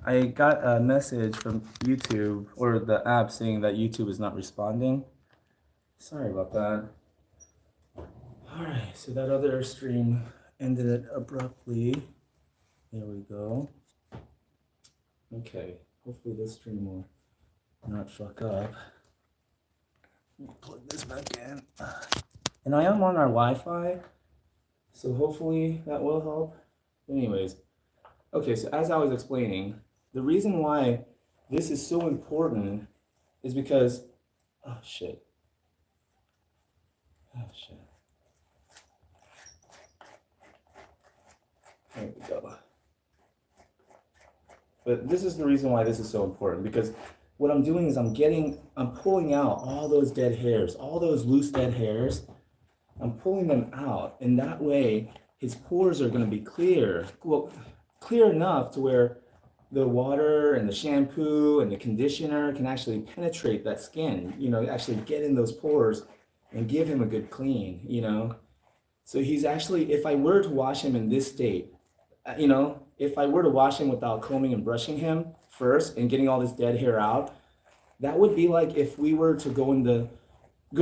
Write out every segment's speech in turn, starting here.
I got a message from YouTube or the app saying that YouTube is not responding. Sorry about that. Alright, so that other stream ended it abruptly. There we go. Okay, hopefully this stream will not fuck up. Let me plug this back in. And I am on our Wi-Fi, so hopefully that will help. Anyways, okay, so as I was explaining, the reason why this is so important is because, oh shit. Oh shit. There we go. But this is the reason why this is so important, because what I'm doing is I'm pulling out all those dead hairs, all those loose dead hairs. I'm pulling them out, and that way his pores are going to be clear. Well, clear enough to where the water and the shampoo and the conditioner can actually penetrate that skin, actually get in those pores and give him a good clean. So he's actually, if I were to wash him in this state, if I were to wash him without combing and brushing him first and getting all this dead hair out, that would be like if we were to go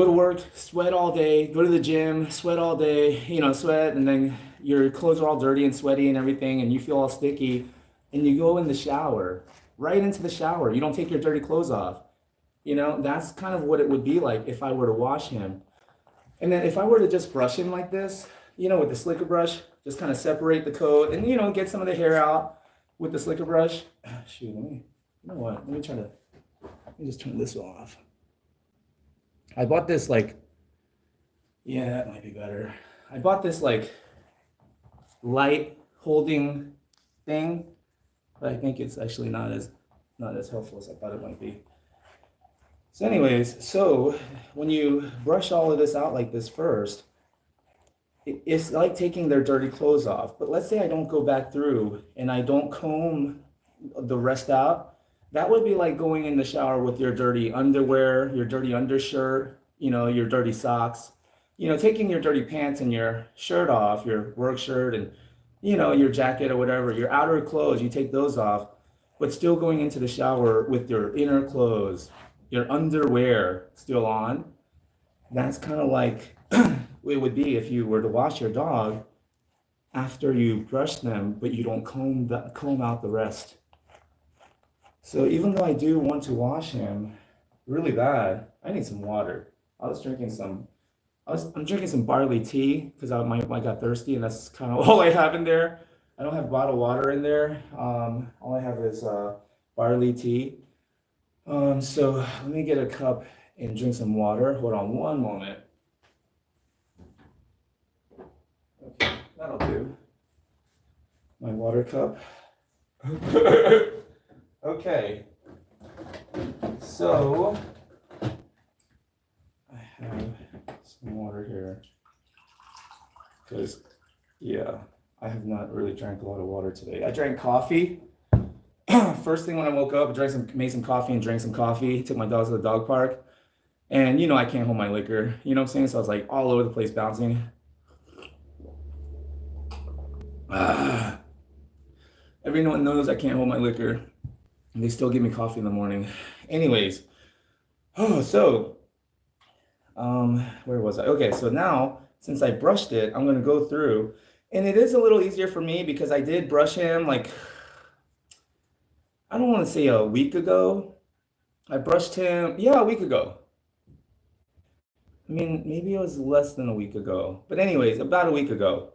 to work, sweat all day, go to the gym, sweat all day, sweat, and then your clothes are all dirty and sweaty and everything, and you feel all sticky, and you go in the shower, right into the shower. You don't take your dirty clothes off. That's kind of what it would be like if I were to wash him. And then if I were to just brush him like this, with the slicker brush, just kind of separate the coat and, get some of the hair out with the slicker brush. Shoot, you know what? Let me just turn this off. I bought this yeah, that might be better. I bought this light holding thing, but I think it's actually not as helpful as I thought it might be. So anyways, so when you brush all of this out like this first, it's like taking their dirty clothes off. But let's say I don't go back through and I don't comb the rest out. That would be like going in the shower with your dirty underwear, your dirty undershirt, your dirty socks, taking your dirty pants and your shirt off, your work shirt and, your jacket or whatever, your outer clothes, you take those off, but still going into the shower with your inner clothes, your underwear still on. That's kind of like it would be if you were to wash your dog after you brush them, but you don't comb out the rest. So even though I do want to wash him really bad, I need some water. I'm drinking some barley tea because I got thirsty, and that's kind of all I have in there. I don't have bottled water in there. All I have is barley tea. So let me get a cup and drink some water. Hold on one moment. Okay, that'll do. My water cup. Okay, so I have some water here because, yeah, I have not really drank a lot of water today. I drank coffee. First thing when I woke up, made some coffee and drank some coffee. Took my dogs to the dog park, and I can't hold my liquor. You know what I'm saying? So I was like all over the place bouncing. Everyone knows I can't hold my liquor. And they still give me coffee in the morning. Anyways, so where was I? Okay, so now since I brushed it, I'm gonna go through, and it is a little easier for me because I did brush him I don't want to say a week ago. I brushed him, yeah, a week ago. I mean, maybe it was less than a week ago, but anyways, about a week ago.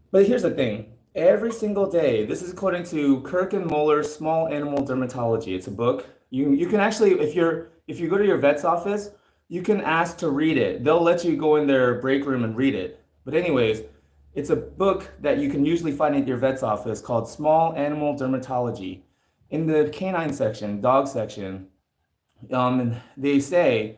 But here's the thing. Every single day, this is according to Kirk and Muller's Small Animal Dermatology. It's a book. You can actually, if you go to your vet's office, you can ask to read it. They'll let you go in their break room and read it. But anyways, it's a book that you can usually find at your vet's office called Small Animal Dermatology. In the canine section, dog section, they say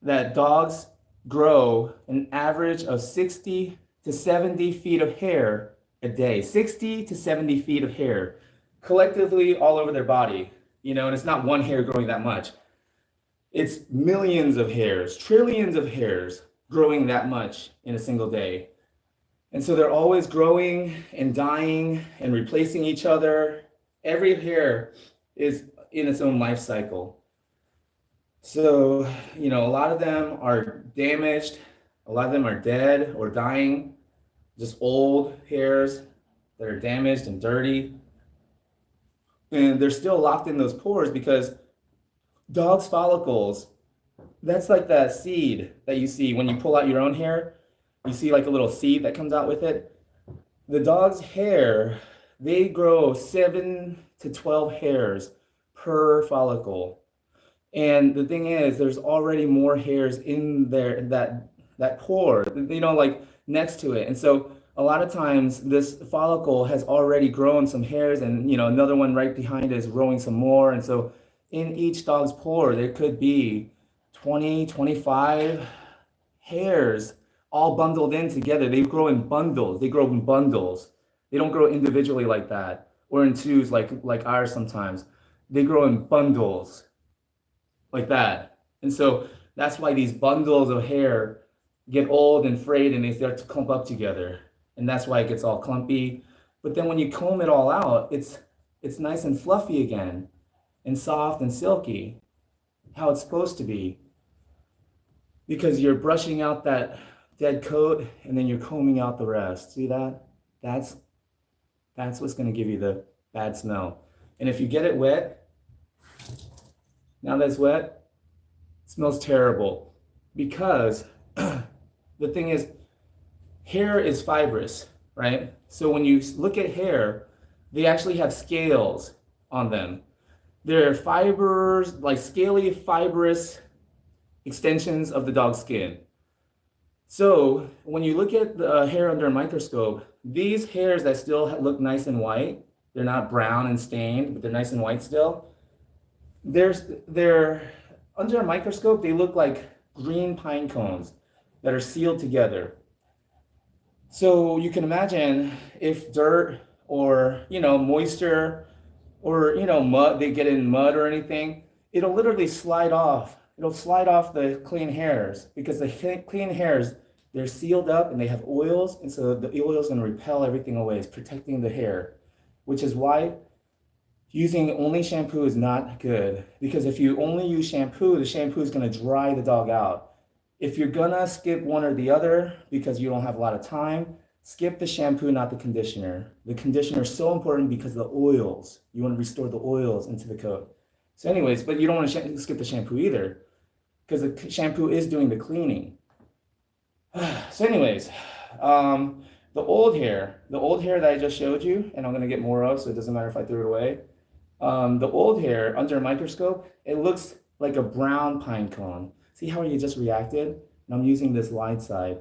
that dogs grow an average of 60 to 70 feet of hair a day, 60 to 70 feet of hair collectively all over their body, and it's not one hair growing that much. It's millions of hairs, trillions of hairs growing that much in a single day. And so they're always growing and dying and replacing each other. Every hair is in its own life cycle. So, a lot of them are damaged, a lot of them are dead or dying, just old hairs that are damaged and dirty. And they're still locked in those pores because dogs' follicles, that's like that seed that you see when you pull out your own hair. You see like a little seed that comes out with it. The dog's hair, they grow 7 to 12 hairs per follicle. And the thing is, there's already more hairs in there, that pore, like next to it. And so a lot of times this follicle has already grown some hairs, and another one right behind it is growing some more. And so in each dog's pore, there could be 20, 25 hairs all bundled in together. They grow in bundles. They grow in bundles. They don't grow individually like that or in twos like ours sometimes. They grow in bundles like that. And so that's why these bundles of hair get old and frayed and they start to clump up together. And that's why it gets all clumpy. But then when you comb it all out, it's nice and fluffy again and soft and silky, how it's supposed to be. Because you're brushing out that dead coat and then you're combing out the rest. See that? That's what's going to give you the bad smell. And if you get it wet, now that it's wet, it smells terrible. Because the thing is, hair is fibrous, right? So when you look at hair, they actually have scales on them. They're fibers, like scaly, fibrous extensions of the dog's skin. So when you look at the hair under a microscope, these hairs that still look nice and white, they're not brown and stained, but they're nice and white still. They're under a microscope, they look like green pine cones that are sealed together. So you can imagine if dirt or moisture or mud, they get in mud or anything, it'll literally slide off. It'll slide off the clean hairs because the clean hairs, they're sealed up and they have oils, and so the oil is going to repel everything away. It's protecting the hair, which is why using only shampoo is not good, because if you only use shampoo, the shampoo is going to dry the dog out. If you're going to skip one or the other because you don't have a lot of time, skip the shampoo, not the conditioner. The conditioner is so important because the oils, you want to restore the oils into the coat. So anyways, but you don't want to skip the shampoo either, because the shampoo is doing the cleaning. So anyways, the old hair that I just showed you, and I'm going to get more of, so it doesn't matter if I threw it away. The old hair under a microscope, it looks like a brown pine cone. See how you just reacted? And I'm using this light side.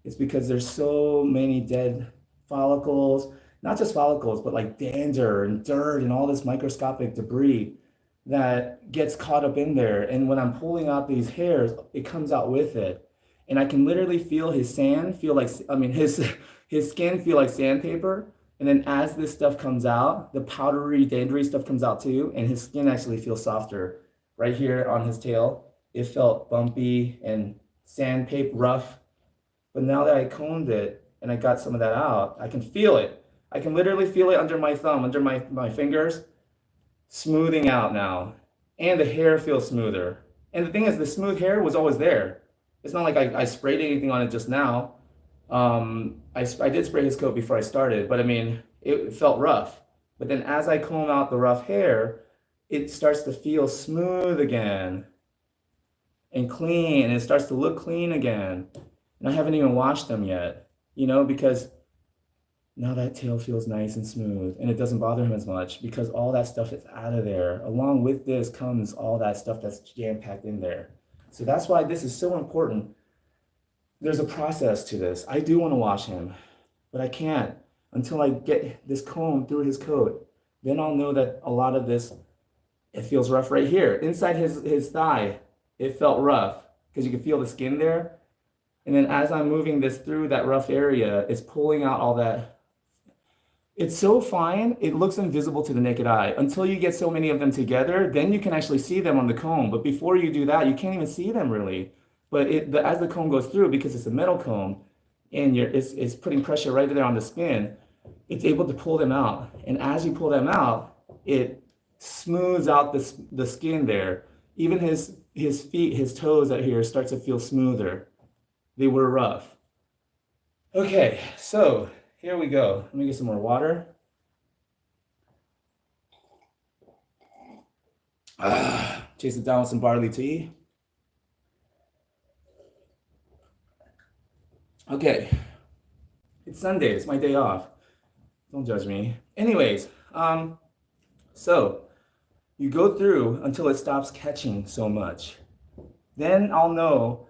It's because there's so many dead follicles, not just follicles, but like dander and dirt and all this microscopic debris that gets caught up in there. And when I'm pulling out these hairs, it comes out with it. And I can literally feel his skin feel like sandpaper. And then as this stuff comes out, the powdery, dandery stuff comes out too, and his skin actually feels softer. Right here on his tail, it felt bumpy and sandpaper rough. But now that I combed it and I got some of that out, I can feel it. I can literally feel it under my thumb, under my fingers, smoothing out now. And the hair feels smoother. And the thing is, the smooth hair was always there. It's not like I sprayed anything on it just now. I did spray his coat before I started, but I mean, it felt rough. But then as I comb out the rough hair, it starts to feel smooth again and clean, and it starts to look clean again. And I haven't even washed them yet, because now that tail feels nice and smooth, and it doesn't bother him as much because all that stuff is out of there. Along with this comes all that stuff that's jam-packed in there. So that's why this is so important. There's a process to this. I do want to wash him, but I can't until I get this comb through his coat. Then I'll know that a lot of this, it feels rough right here. Inside his thigh, it felt rough because you can feel the skin there. And then as I'm moving this through that rough area, it's pulling out all that. It's so fine, it looks invisible to the naked eye. Until you get so many of them together, then you can actually see them on the comb. But before you do that, you can't even see them really. But as the comb goes through, because it's a metal comb, and it's putting pressure right there on the skin, it's able to pull them out. And as you pull them out, it smooths out the skin there. Even his feet, his toes out here start to feel smoother. They were rough. Okay, so here we go. Let me get some more water. Chase it down with some barley tea. Okay, it's Sunday. It's my day off. Don't judge me. Anyways, so you go through until it stops catching so much. Then I'll know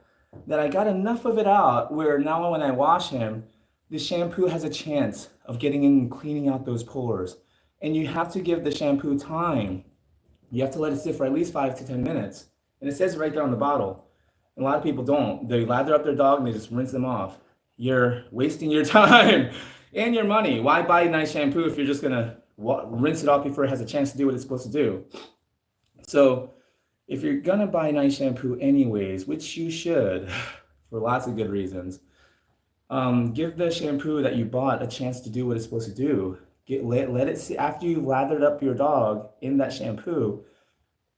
that I got enough of it out where now when I wash him, the shampoo has a chance of getting in and cleaning out those pores. And you have to give the shampoo time. You have to let it sit for at least 5 to 10 minutes. And it says it right there on the bottle. And a lot of people don't. They lather up their dog and they just rinse them off. You're wasting your time and your money. Why buy nice shampoo if you're just gonna rinse it off before it has a chance to do what it's supposed to do? So if you're gonna buy nice shampoo anyways, which you should for lots of good reasons, give the shampoo that you bought a chance to do what it's supposed to do. Let it sit after you've lathered up your dog in that shampoo.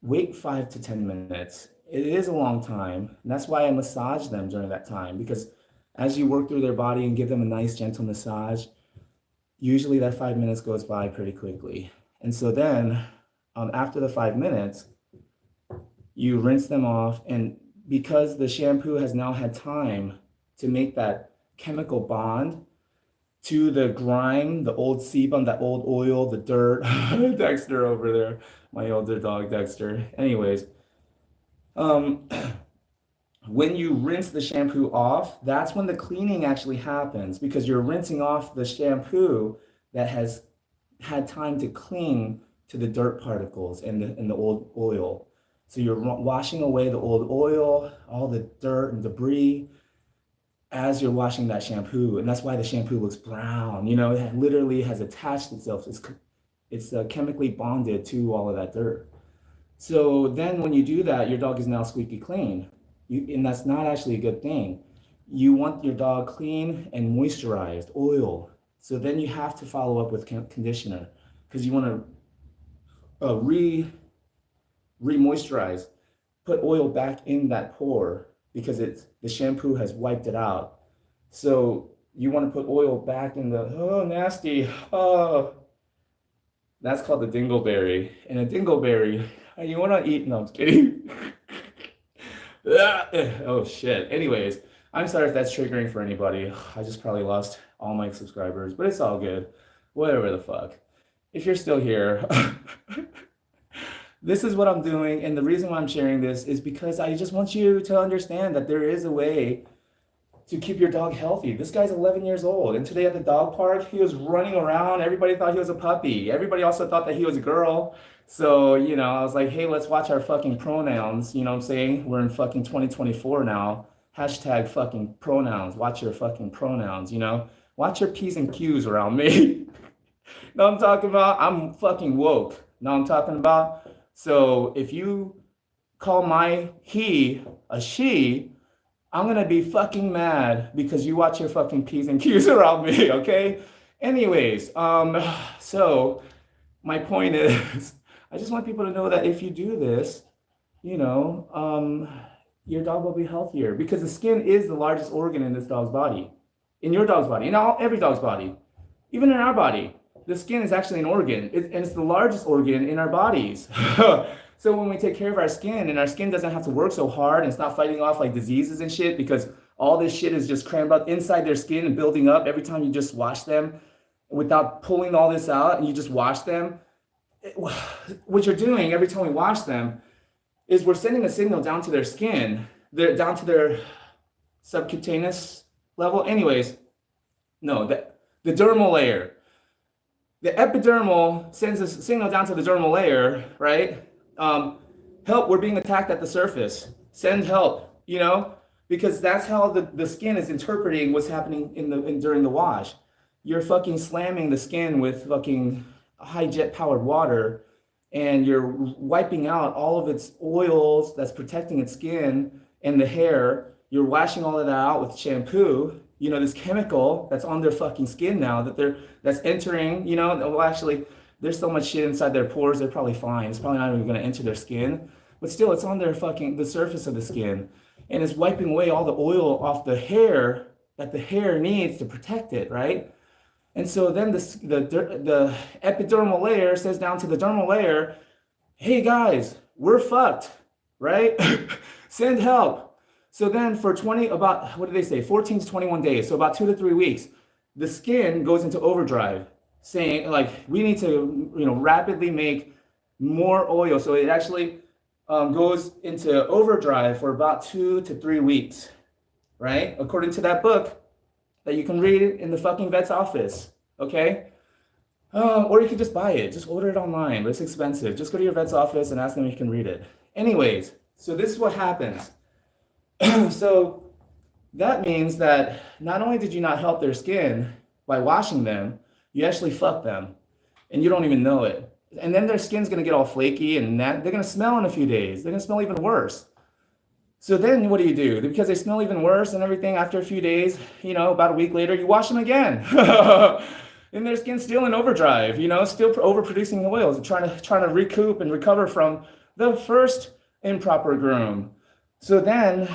Wait 5 to 10 minutes. It is a long time, and that's why I massage them during that time, because as you work through their body and give them a nice gentle massage, usually that 5 minutes goes by pretty quickly. And so then after the 5 minutes, you rinse them off, and because the shampoo has now had time to make that chemical bond to the grime, the old sebum, that old oil, the dirt, Dexter over there, my older dog Dexter. Anyways, when you rinse the shampoo off, that's when the cleaning actually happens, because you're rinsing off the shampoo that has had time to cling to the dirt particles and the old oil. So you're washing away the old oil, all the dirt and debris as you're washing that shampoo. And that's why the shampoo looks brown. You know, it literally has attached itself. It's chemically bonded to all of that dirt. So then when you do that, your dog is now squeaky clean. And that's not actually a good thing. You want your dog clean and moisturized, oil. So then you have to follow up with conditioner, because you want to re-moisturize, put oil back in that pore, because the shampoo has wiped it out. So you want to put oil back in nasty, that's called the dingleberry. And a dingleberry, you want to eat, no, I'm just kidding. Oh shit. Anyways, I'm sorry if that's triggering for anybody. I just probably lost all my subscribers, but it's all good. Whatever the fuck. If you're still here, this is what I'm doing, and the reason why I'm sharing this is because I just want you to understand that there is a way to keep your dog healthy. This guy's 11 years old, and today at the dog park, he was running around. Everybody thought he was a puppy. Everybody also thought that he was a girl. So, you know, I was like, hey, let's watch our fucking pronouns. You know what I'm saying? We're in fucking 2024 now. Hashtag fucking pronouns. Watch your fucking pronouns, you know? Watch your P's and Q's around me. Know what I'm talking about? I'm fucking woke. Know what I'm talking about? So if you call my he a she, I'm gonna be fucking mad because you watch your fucking P's and Q's around me, okay? Anyways, so my point is, I just want people to know that if you do this, you know, your dog will be healthier, because the skin is the largest organ in this dog's body, in your dog's body, in every dog's body, even in our body. The skin is actually an organ, and it's the largest organ in our bodies. So when we take care of our skin, and our skin doesn't have to work so hard, and it's not fighting off like diseases and shit, because all this shit is just crammed up inside their skin and building up every time you just wash them without pulling all this out, and you just wash them. What you're doing every time we wash them is we're sending a signal down to their skin, down to their subcutaneous level. Anyways, no, the dermal layer. The epidermal sends a signal down to the dermal layer, right? Help, we're being attacked at the surface. Send help, you know? Because that's how the skin is interpreting what's happening during the wash. You're fucking slamming the skin with fucking high jet powered water, and you're wiping out all of its oils that's protecting its skin and the hair. You're washing all of that out with shampoo. You know, this chemical that's on their fucking skin now that's entering, you know, well, actually, there's so much shit inside their pores, they're probably fine. It's probably not even going to enter their skin. But still, it's on their the surface of the skin. And it's wiping away all the oil off the hair that the hair needs to protect it, right? And so then the epidermal layer says down to the dermal layer, hey guys, we're fucked, right? Send help. So then for what did they say? 14 to 21 days. So about 2 to 3 weeks, the skin goes into overdrive, saying like, we need to, rapidly make more oil. So it actually goes into overdrive for about 2 to 3 weeks, right? According to that book that you can read in the fucking vet's office, okay? Or you could just buy it. Just order it online, but it's expensive. Just go to your vet's office and ask them if you can read it. Anyways, so this is what happens. So that means that not only did you not help their skin by washing them, you actually fucked them, and you don't even know it. And then their skin's gonna get all flaky, and they're gonna smell in a few days. They're gonna smell even worse. So then what do? Because they smell even worse and everything, after a few days, about a week later, you wash them again. And their skin's still in overdrive, still overproducing the oils, trying to recoup and recover from the first improper groom. So then,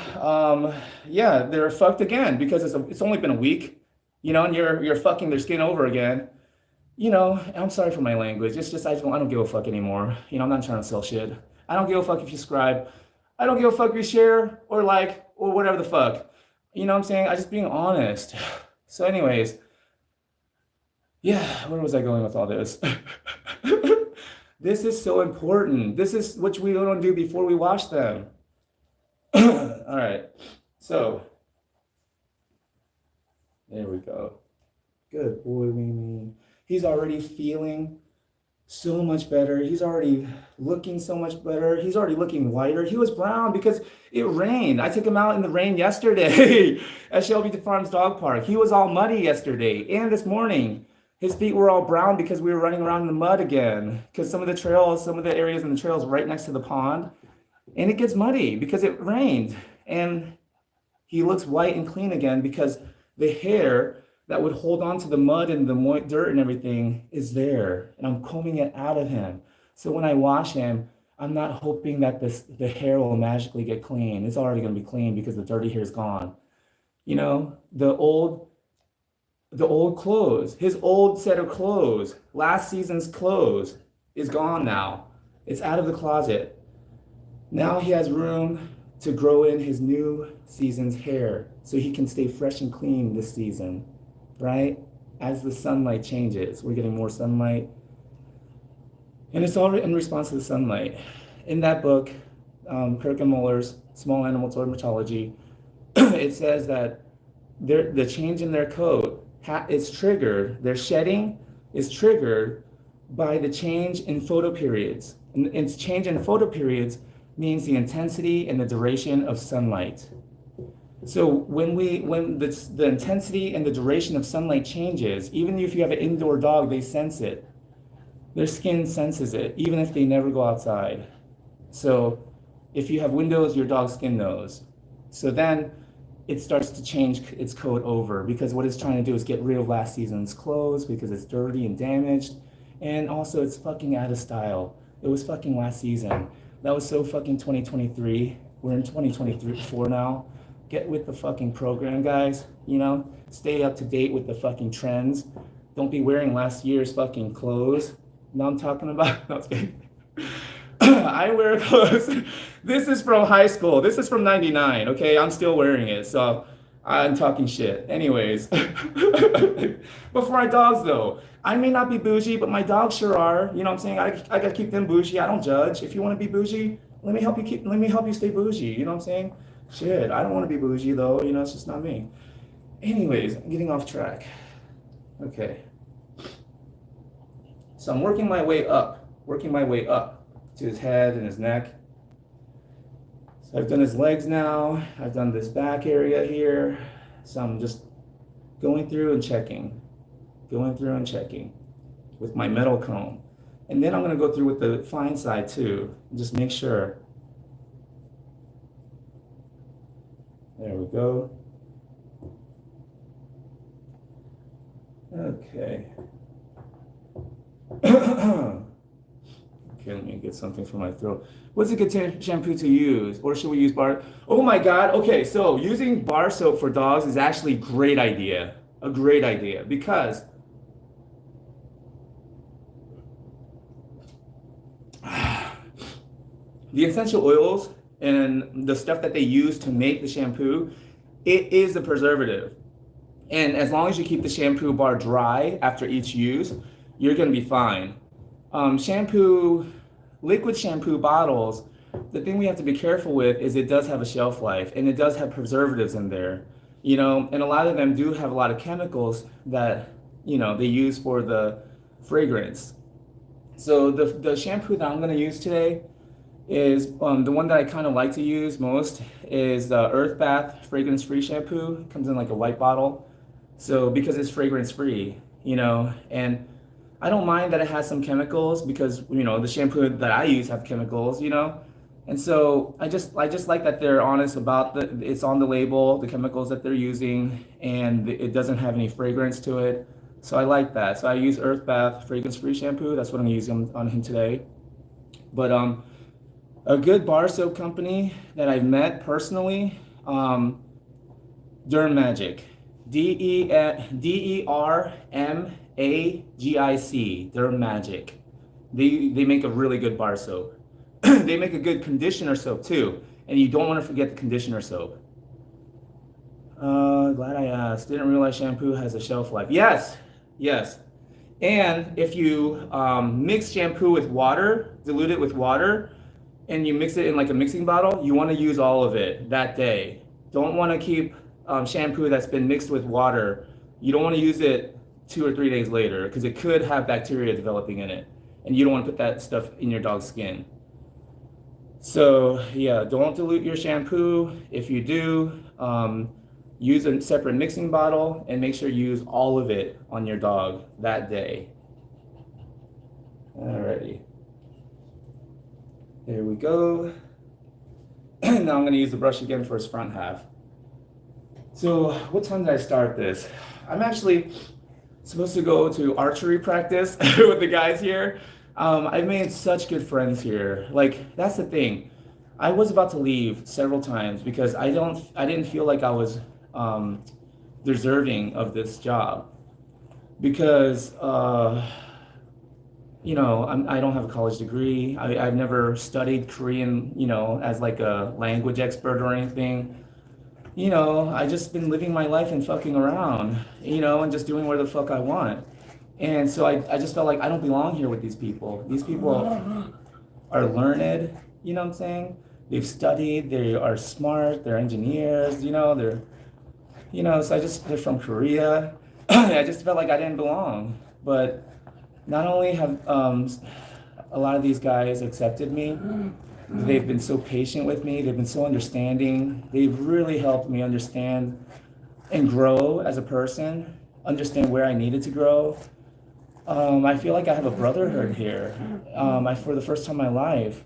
they're fucked again because it's only been a week, and you're fucking their skin over again. I'm sorry for my language. It's just I don't give a fuck anymore. I'm not trying to sell shit. I don't give a fuck if you subscribe. I don't give a fuck if you share or like or whatever the fuck. You know what I'm saying? I just being honest. So anyways, yeah, where was I going with all this? This is so important. This is what we don't do before we wash them. All right. So there we go. Good boy, Mimi. He's already feeling so much better. He's already looking so much better. He's already looking whiter. He was brown because it rained. I took him out in the rain yesterday at Shelby Farms Dog Park. He was all muddy yesterday and this morning. His feet were all brown because we were running around in the mud again. Because some of the areas in the trails right next to the pond, and it gets muddy because it rained. And he looks white and clean again because the hair that would hold on to the mud and the dirt and everything is there, and I'm combing it out of him. So when I wash him, I'm not hoping that the hair will magically get clean. It's already going to be clean because the dirty hair is gone. The old clothes, his old set of clothes, last season's clothes is gone now. It's out of the closet. Now he has room to grow in his new season's hair so he can stay fresh and clean this season. Right? As the sunlight changes, we're getting more sunlight. And it's all in response to the sunlight. In that book, Kirk and Muller's Small Animal Dermatology, it says that the change in their coat is triggered, their shedding is triggered by the change in photoperiods. And change in photoperiods means the intensity and the duration of sunlight. So when the intensity and the duration of sunlight changes, even if you have an indoor dog, they sense it. Their skin senses it, even if they never go outside. So if you have windows, your dog's skin knows. So then it starts to change its coat over because what it's trying to do is get rid of last season's clothes because it's dirty and damaged. And also it's fucking out of style. It was fucking last season. That was so fucking 2023. We're in 2024 now. Get with the fucking program, guys. Stay up to date with the fucking trends. Don't be wearing last year's fucking clothes. No, I'm talking about. No, I wear clothes. This is from high school. This is from '99. Okay, I'm still wearing it, so I'm talking shit. Anyways, but for my dogs though, I may not be bougie, but my dogs sure are. You know what I'm saying? I gotta keep them bougie. I don't judge. If you want to be bougie, let me help you stay bougie. You know what I'm saying? Shit, I don't want to be bougie though, it's just not me. Anyways, I'm getting off track. Okay. So I'm working my way up to his head and his neck. So I've done his legs now. I've done this back area here. So I'm just going through and checking with my metal comb. And then I'm going to go through with the fine side too, and just make sure. There we go. Okay. Okay, let me get something for my throat. What's a good shampoo to use? Or should we use bar? Oh my God. Okay, so using bar soap for dogs is actually a great idea. A great idea because the essential oils and the stuff that they use to make the shampoo, it is a preservative. And as long as you keep the shampoo bar dry after each use, you're gonna be fine. Shampoo, liquid shampoo bottles, the thing we have to be careful with is it does have a shelf life and it does have preservatives in there, you know, and a lot of them do have a lot of chemicals that, you know, they use for the fragrance. So the shampoo that I'm gonna use today is the one that I kind of like to use most is the Earth Bath fragrance free shampoo. It comes in like a white bottle. So because it's fragrance free, you know, and I don't mind that it has some chemicals because, you know, the shampoo that I use have chemicals, you know. And so I just like that they're honest about it's on the label, the chemicals that they're using, and it doesn't have any fragrance to it. So I like that. So I use Earth Bath fragrance free shampoo. That's what I'm gonna use on him today. But a good bar soap company that I've met personally, Derm Magic, DERMAGIC, Derm Magic. They make a really good bar soap. They make a good conditioner soap too, and you don't want to forget the conditioner soap. Glad I asked. Didn't realize shampoo has a shelf life. Yes, yes. And if you mix shampoo with water, dilute it with water, and you mix it in like a mixing bottle, you want to use all of it that day. Don't want to keep shampoo that's been mixed with water. You don't want to use it 2 or 3 days later because it could have bacteria developing in it, and you don't want to put that stuff in your dog's skin. So yeah, don't dilute your shampoo. If you do, use a separate mixing bottle and make sure you use all of it on your dog that day. Alrighty. There we go. Now I'm going to use the brush again for his front half. So what time did I start this? I'm actually supposed to go to archery practice with the guys here. I've made such good friends here. Like, that's the thing. I was about to leave several times because I didn't feel like I was deserving of this job because you know, I don't have a college degree. I've never studied Korean, you know, as like a language expert or anything. You know, I just been living my life and fucking around, you know, and just doing whatever the fuck I want. And so I just felt like I don't belong here with these people. These people are learned, you know what I'm saying? They've studied, they are smart, they're engineers, you know, so they're from Korea. I just felt like I didn't belong. But not only have a lot of these guys accepted me, they've been so patient with me, they've been so understanding. They've really helped me understand and grow as a person, understand where I needed to grow. I feel like I have a brotherhood here for the first time in my life.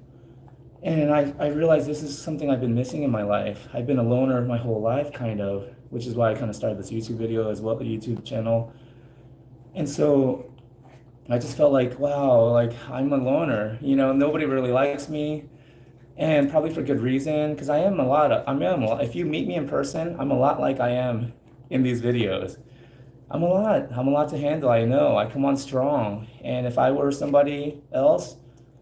And I realized this is something I've been missing in my life. I've been a loner my whole life, kind of, which is why I kind of started this YouTube video as well, the YouTube channel. And so I just felt like, wow, like I'm a loner, you know, nobody really likes me. And probably for good reason, because if you meet me in person, I'm a lot like I am in these videos. I'm a lot to handle, I know. I come on strong. And if I were somebody else,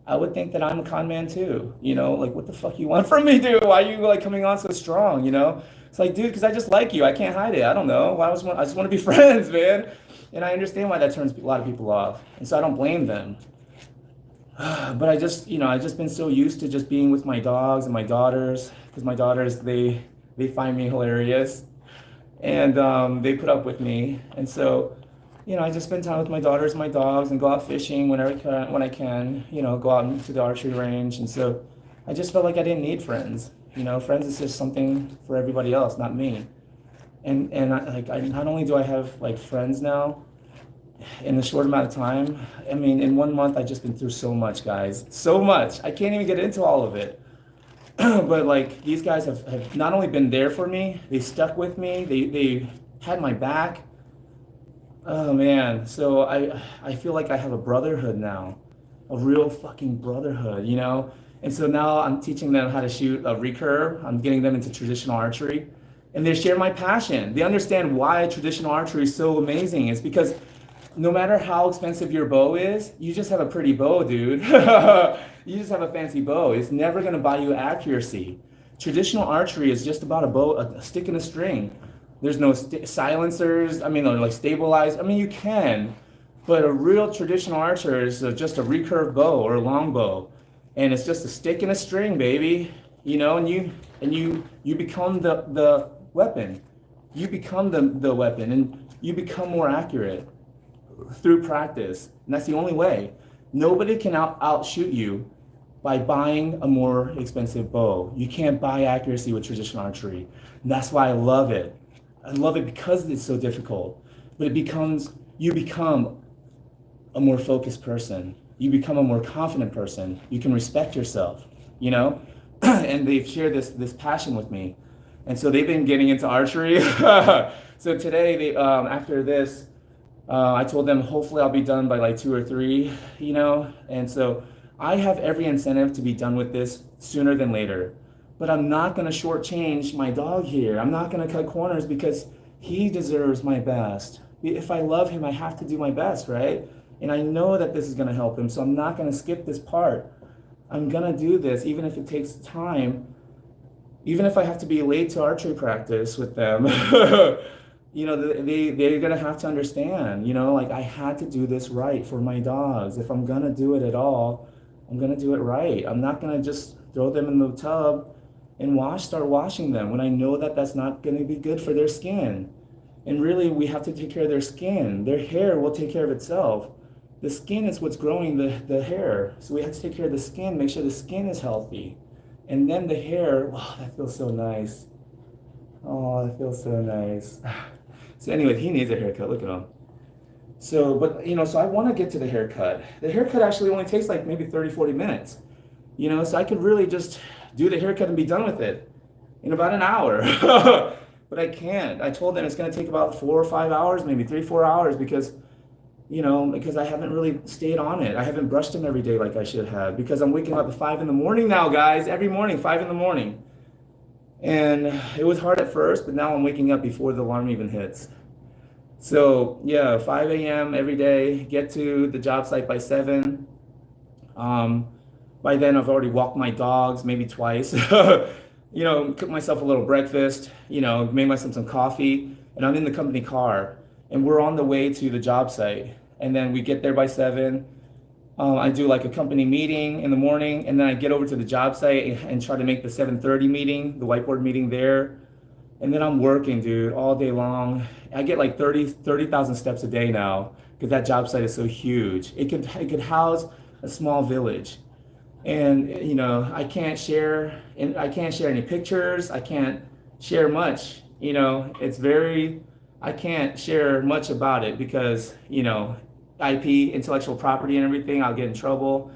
I would think that I'm a con man too. You know, like, what the fuck you want from me, dude? Why are you like coming on so strong, you know? It's like, dude, because I just like you. I can't hide it. I don't know. I just want to be friends, man. And I understand why that turns a lot of people off. And so I don't blame them. But I just been so used to just being with my dogs and my daughters, because my daughters, they find me hilarious. And they put up with me. And so, you know, I just spend time with my daughters and my dogs and go out fishing when I can, you know, go out into the archery range. And so I just felt like I didn't need friends. You know, friends is just something for everybody else, not me. And not only do I have like friends now in a short amount of time, I mean, in 1 month, I've just been through so much, guys. So much. I can't even get into all of it. But like, these guys have not only been there for me, they stuck with me, they had my back. Oh man, so I feel like I have a brotherhood now, a real fucking brotherhood, you know? And so now I'm teaching them how to shoot a recurve. I'm getting them into traditional archery, and they share my passion. They understand why traditional archery is so amazing. It's because no matter how expensive your bow is, you just have a pretty bow, dude. You just have a fancy bow. It's never going to buy you accuracy. Traditional archery is just about a bow, a stick and a string. There's no silencers. I mean, or like stabilized. I mean, you can, but a real traditional archer is just a recurve bow or a long bow, and it's just a stick and a string, baby. You know, and you become the weapon. You become the weapon, and you become more accurate through practice. And that's the only way. Nobody can outshoot you by buying a more expensive bow. You can't buy accuracy with traditional archery. And that's why I love it. I love it because it's so difficult. But you become a more focused person. You become a more confident person. You can respect yourself, you know? And they've shared this passion with me. And so they've been getting into archery. So today, after this, I told them hopefully I'll be done by like 2 or 3, you know? And so I have every incentive to be done with this sooner than later. But I'm not going to shortchange my dog here. I'm not going to cut corners because he deserves my best. If I love him, I have to do my best, right? And I know that this is going to help him, so I'm not going to skip this part. I'm going to do this, even if it takes time, even if I have to be late to archery practice with them. You know, they're going to have to understand, you know, like I had to do this right for my dogs. If I'm going to do it at all, I'm going to do it right. I'm not going to just throw them in the tub and start washing them when I know that that's not going to be good for their skin. And really, we have to take care of their skin. Their hair will take care of itself. The skin is what's growing the hair. So we have to take care of the skin, make sure the skin is healthy. And then the hair, wow, that feels so nice. Oh, that feels so nice. So anyway, he needs a haircut. Look at him. So, but, you know, so I want to get to the haircut. The haircut actually only takes like maybe 30, 40 minutes. You know, so I could really just do the haircut and be done with it in about an hour. But I can't. I told them it's going to take about 4 or 5 hours, maybe 3, 4 hours because, you know, because I haven't really stayed on it. I haven't brushed him every day like I should have because I'm waking up at 5 in the morning now, guys. Every morning, 5 in the morning. And it was hard at first, but now I'm waking up before the alarm even hits. So yeah, 5 a.m. every day, get to the job site by 7. Um, by then I've already walked my dogs maybe twice. You know, cooked myself a little breakfast, you know, made myself some coffee, and I'm in the company car, and we're on the way to the job site. And then we get there by 7. I do like a company meeting in the morning, and then I get over to the job site and try to make the 7:30 meeting, the whiteboard meeting there. And then I'm working, dude, all day long. I get like 30,000 steps a day now because that job site is so huge. It could house a small village. And you know, I can't share any pictures. I can't share much. You know, I can't share much about it because, you know, IP, intellectual property and everything, I'll get in trouble.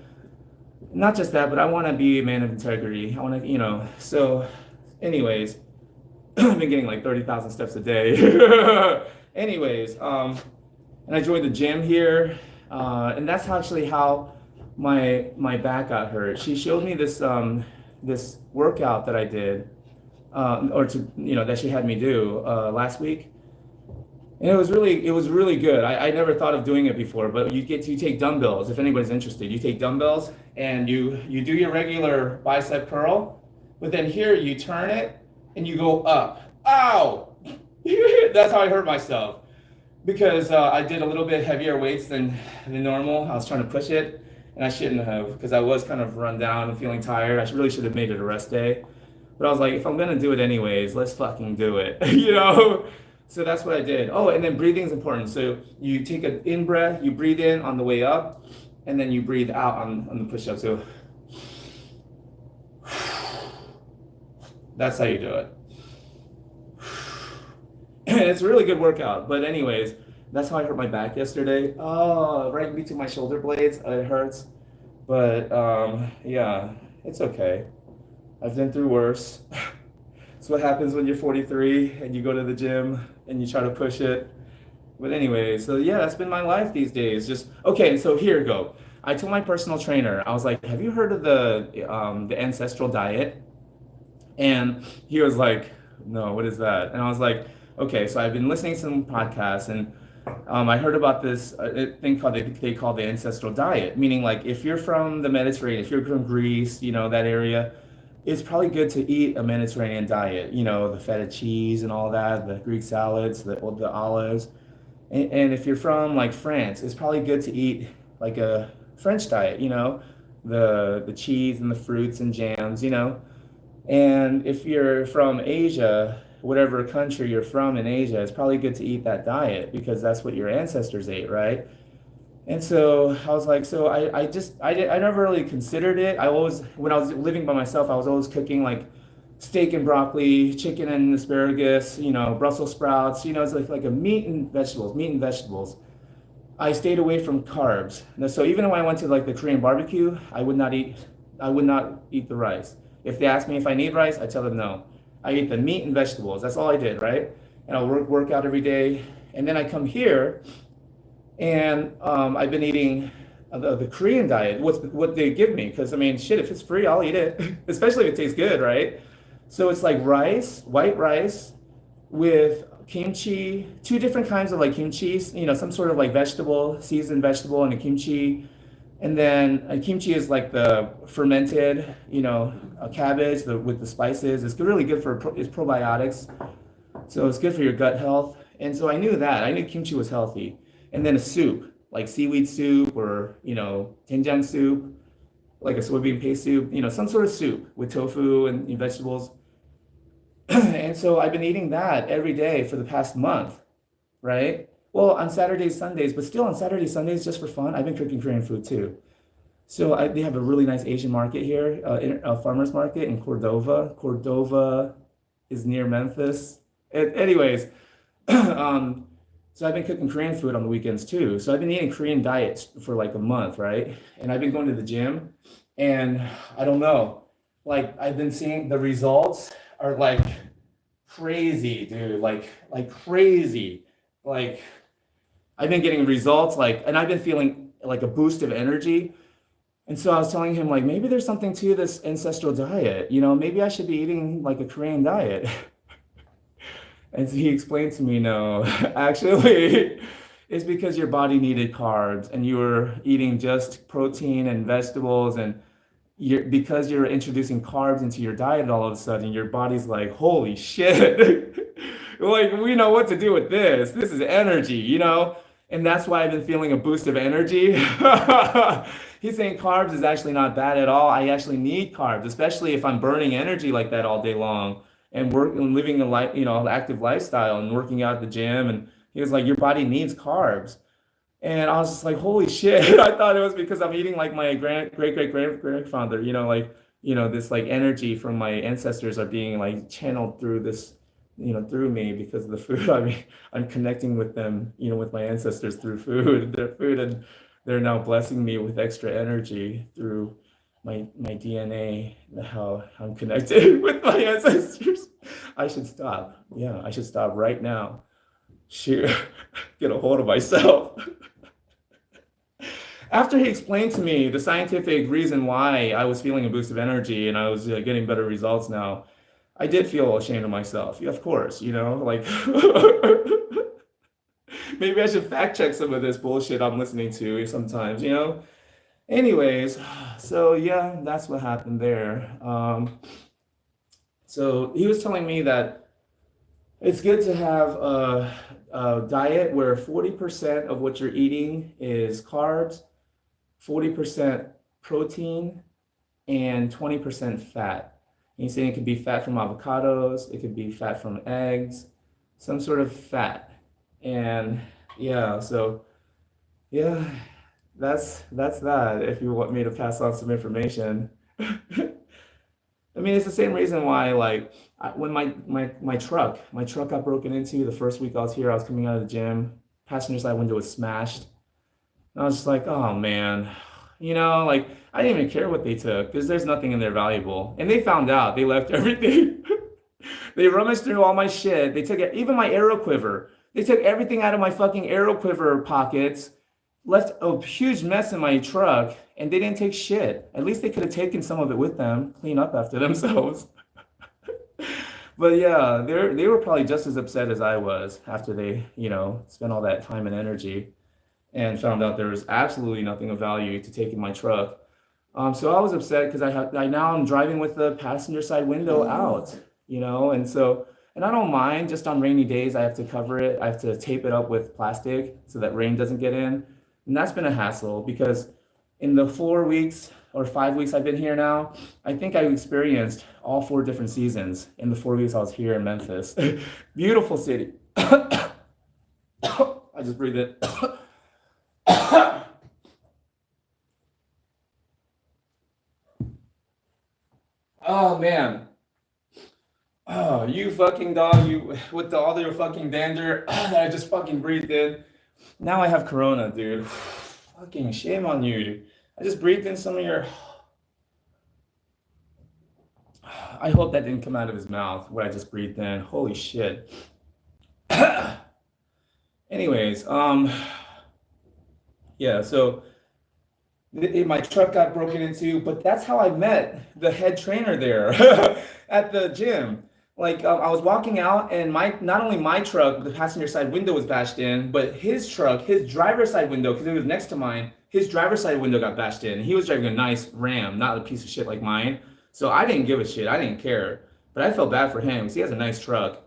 Not just that, but I want to be a man of integrity. I want to, you know, so anyways, I've been getting like 30,000 steps a day. Anyways, and I joined the gym here, and that's actually how my back got hurt. She showed me this workout that I did, or to you know that she had me do last week, and it was really good. I never thought of doing it before, but you take dumbbells if anybody's interested. You take dumbbells and you do your regular bicep curl, but then here you turn it and you go up. Ow! That's how I hurt myself because I did a little bit heavier weights than normal. I was trying to push it, and I shouldn't have because I was kind of run down and feeling tired. I really should have made it a rest day, but I was like, if I'm gonna do it anyways, let's fucking do it, you know. So that's what I did. Oh, and then breathing is important. So you take an in breath, you breathe in on the way up, and then you breathe out on the push-up. So that's how you do it. It's a really good workout. But anyways, that's how I hurt my back yesterday. Oh, right between my shoulder blades. It hurts. But yeah, it's okay. I've been through worse. It's what happens when you're 43 and you go to the gym and you try to push it. But anyway, so yeah, that's been my life these days. Just okay. So here you go. I told my personal trainer, I was like, "Have you heard of the ancestral diet?" And he was like, "No, what is that?" And I was like, "Okay." So I've been listening to some podcasts, and I heard about this thing called they call the ancestral diet, meaning like if you're from the Mediterranean, if you're from Greece, that area, it's probably good to eat a Mediterranean diet. The feta cheese and all that, the Greek salads, the olives. And if you're from like France, it's probably good to eat like a French diet, the cheese and the fruits and jams. And if you're from Asia, whatever country you're from in Asia, it's probably good to eat that diet because that's what your ancestors ate, right? And so I was like, so I never really considered it. I always, when I was living by myself, I was always cooking like steak and broccoli, chicken and asparagus, Brussels sprouts, it's like a meat and vegetables. I stayed away from carbs. So even when I went to like the Korean barbecue, I would not eat the rice. If they ask me if I need rice, I tell them no. I eat the meat and vegetables. That's all I did, right? And I'll work out every day. And then I come here and I've been eating the Korean diet, what they give me. Because I mean, shit, if it's free, I'll eat it, especially if it tastes good, right? So it's like rice, white rice with kimchi, two different kinds of like kimchi, some sort of like vegetable, seasoned vegetable, and a kimchi. And then kimchi is like the fermented, a cabbage with the spices. It's really good it's probiotics. So it's good for your gut health. And so I knew that. I knew kimchi was healthy. And then a soup, like seaweed soup or, doenjang soup, like a soybean paste soup, some sort of soup with tofu and vegetables. And so I've been eating that every day for the past month, right? Well, on Saturdays, Sundays, but still on Saturdays, Sundays, just for fun, I've been cooking Korean food too. So they have a really nice Asian market here, a farmer's market in Cordova. Cordova is near Memphis. Anyways, so I've been cooking Korean food on the weekends too. So I've been eating Korean diets for like a month, right? And I've been going to the gym, and I don't know, like I've been seeing the results are like crazy, dude, like crazy. Like I've been getting results and I've been feeling like a boost of energy. And so I was telling him like maybe there's something to this ancestral diet, maybe I should be eating like a Korean diet. And so he explained to me, no, actually it's because your body needed carbs and you were eating just protein and vegetables, and because you're introducing carbs into your diet all of a sudden, your body's like, holy shit. Like, we know what to do with this. This is energy. And that's why I've been feeling a boost of energy. He's saying carbs is actually not bad at all. I actually need carbs, especially if I'm burning energy like that all day long and living a active lifestyle and working out at the gym. And he was like, your body needs carbs. And I was just like, holy shit. I thought it was because I'm eating like my great grandfather, this like energy from my ancestors are being like channeled through this, through me because of the food. I mean, I'm connecting with them, with my ancestors through their food, and they're now blessing me with extra energy through my DNA, how I'm connected with my ancestors. I should stop. Yeah, I should stop right now. Shoot, get a hold of myself. After he explained to me the scientific reason why I was feeling a boost of energy and I was getting better results now, I did feel ashamed of myself. Yeah, of course, like maybe I should fact check some of this bullshit I'm listening to sometimes. Anyways, so yeah, that's what happened there. So he was telling me that it's good to have a diet where 40% of what you're eating is carbs, 40% protein, and 20% fat. And he's saying it could be fat from avocados, it could be fat from eggs, some sort of fat. And yeah, so yeah, that's that. If you want me to pass on some information. I mean, it's the same reason why, like, when my truck got broken into the first week I was here, I was coming out of the gym, passenger side window was smashed. And I was just like, oh man, like, I didn't even care what they took because there's nothing in there valuable. And they found out, they left everything. They rummaged through all my shit. They took it, even my arrow quiver. They took everything out of my fucking arrow quiver pockets, left a huge mess in my truck, and they didn't take shit. At least they could have taken some of it with them, clean up after themselves. But yeah, they were probably just as upset as I was after they, spent all that time and energy and found out there was absolutely nothing of value to take in my truck. So I was upset because I now I'm driving with the passenger side window out, and I don't mind. Just on rainy days, I have to cover it. I have to tape it up with plastic so that rain doesn't get in, and that's been a hassle because in the 4 weeks or 5 weeks I've been here now, I think I've experienced all 4 different seasons in the 4 weeks I was here in Memphis. Beautiful city. I just breathed it. Oh man. Oh, you fucking dog, you with all your fucking dander that I just fucking breathed in. Now I have corona, dude. Fucking shame on you. I just breathed in some of your. I hope that didn't come out of his mouth, what I just breathed in. Holy shit. Anyways, yeah, so my truck got broken into, but that's how I met the head trainer there at the gym. Like I was walking out, and not only my truck, the passenger side window was bashed in, but his truck, his driver's side window, because it was next to mine, his driver's side window got bashed in. He was driving a nice Ram, not a piece of shit like mine. So I didn't give a shit. I didn't care. But I felt bad for him because he has a nice truck.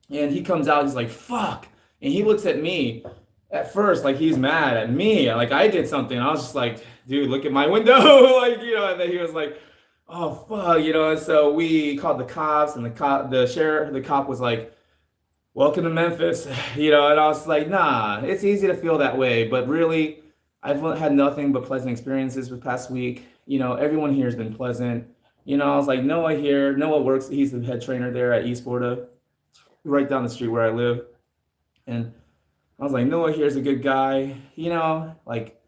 And he comes out, he's like, fuck. And he looks at me at first like he's mad at me. Like I did something. I was just like, dude, look at my window. And then he was like, oh fuck, and so we called the cops, and the cop was like, welcome to Memphis, and I was like, nah, it's easy to feel that way, but really, I've had nothing but pleasant experiences the past week. Everyone here has been pleasant. I was like, Noah works, he's the head trainer there at East Florida, right down the street where I live. And I was like, Noah here's a good guy, like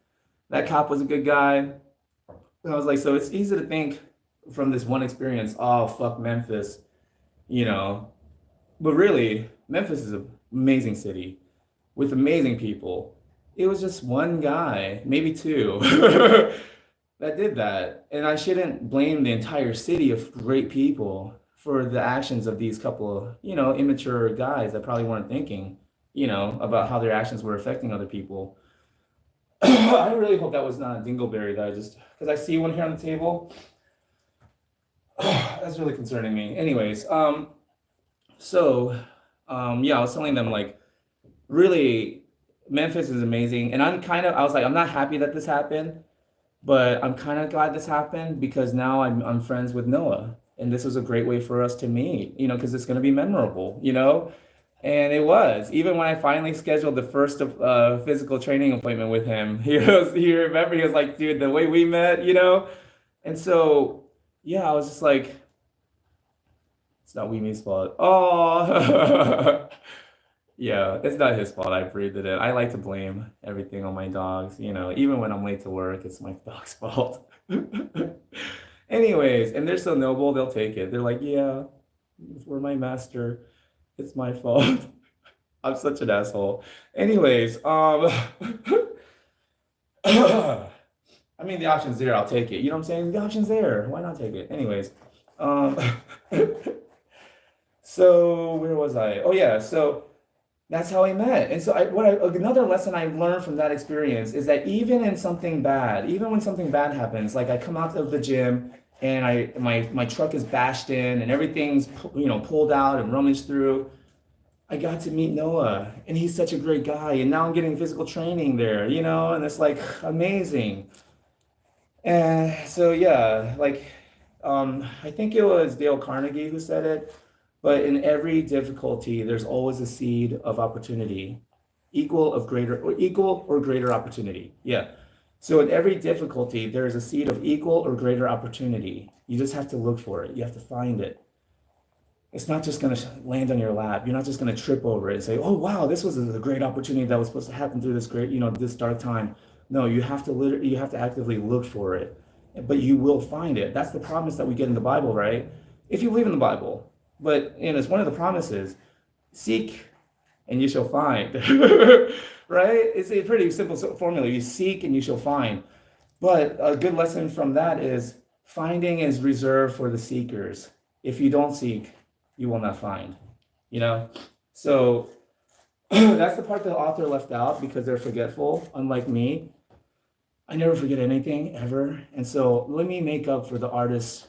that cop was a good guy. And I was like, so it's easy to think from this one experience, oh, fuck Memphis, but really, Memphis is an amazing city with amazing people. It was just one guy, maybe two, that did that. And I shouldn't blame the entire city of great people for the actions of these couple of, immature guys that probably weren't thinking, about how their actions were affecting other people. I really hope that was not a dingleberry that because I see one here on the table. That's really concerning me. Anyways, yeah, I was telling them like, really, Memphis is amazing, and I was like, I'm not happy that this happened, but I'm kind of glad this happened because now I'm friends with Noah, and this was a great way for us to meet, because it's gonna be memorable, and it was. Even when I finally scheduled the first physical training appointment with him, he was like, dude, the way we met, and so. Yeah, I was just like, it's not Weemee's fault. Oh, yeah, it's not his fault. I breathed it in. I like to blame everything on my dogs. Even when I'm late to work, it's my dog's fault. Anyways, and they're so noble, they'll take it. They're like, yeah, we're my master. It's my fault. I'm such an asshole. Anyways, I mean, the option's there. I'll take it. You know what I'm saying? The option's there. Why not take it? Anyways, so where was I? Oh yeah. So that's how I met. And so another lesson I learned from that experience is that even when something bad happens, like I come out of the gym and my truck is bashed in and everything's pulled out and rummaged through. I got to meet Noah, and he's such a great guy. And now I'm getting physical training there, and it's like amazing. And so yeah, like I think it was Dale Carnegie who said it, but in every difficulty, there's always a seed of opportunity, equal or greater opportunity. Yeah. So in every difficulty, there is a seed of equal or greater opportunity. You just have to look for it. You have to find it. It's not just going to land on your lap. You're not just going to trip over it and say, oh, wow, this was a great opportunity that was supposed to happen through this great, this dark time. No, you have to actively look for it, but you will find it. That's the promise that we get in the Bible, right? If you believe in the Bible. But it's one of the promises, seek and you shall find. Right? It's a pretty simple formula. You seek and you shall find. But a good lesson from that is finding is reserved for the seekers. If you don't seek, you will not find. You know? So that's the part the author left out because they're forgetful, unlike me. I never forget anything ever. And so let me make up for the artist's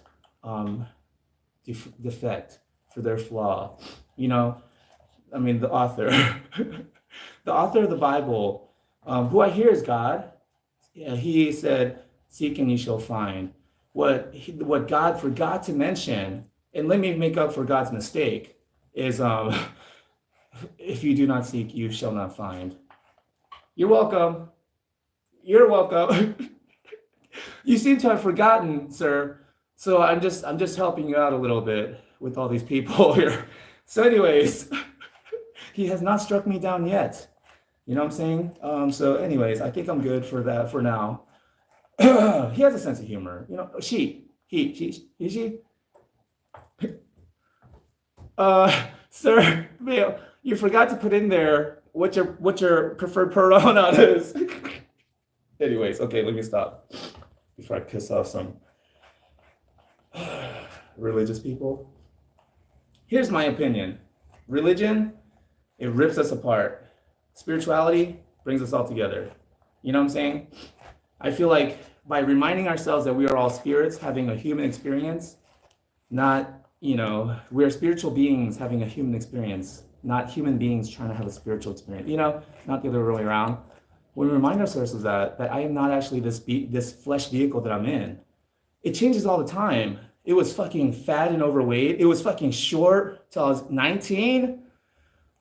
defect, for their flaw. You know, I mean, the author, the author of the Bible, who I hear is God. Yeah, he said, seek and you shall find. What God forgot to mention, and let me make up for God's mistake, is if you do not seek, you shall not find. You're welcome. You're welcome. You seem to have forgotten, sir. So I'm just helping you out a little bit with all these people here. So anyways, he has not struck me down yet. You know what I'm saying? So anyways, I think I'm good for that for now. He has a sense of humor. You know, she. Sir, Bill, you forgot to put in there what your preferred pronoun is. Anyways, okay, let me stop before I piss off some religious people. Here's my opinion. Religion, it rips us apart. Spirituality brings us all together. You know what I'm saying? I feel like by reminding ourselves that we are all spirits having a human experience, not, you know, we're spiritual beings having a human experience, not human beings trying to have a spiritual experience, you know, not the other way around. When we remind ourselves of that I am not actually this flesh vehicle that I'm in. It changes all the time. It was fucking fat and overweight. It was fucking short till I was 19.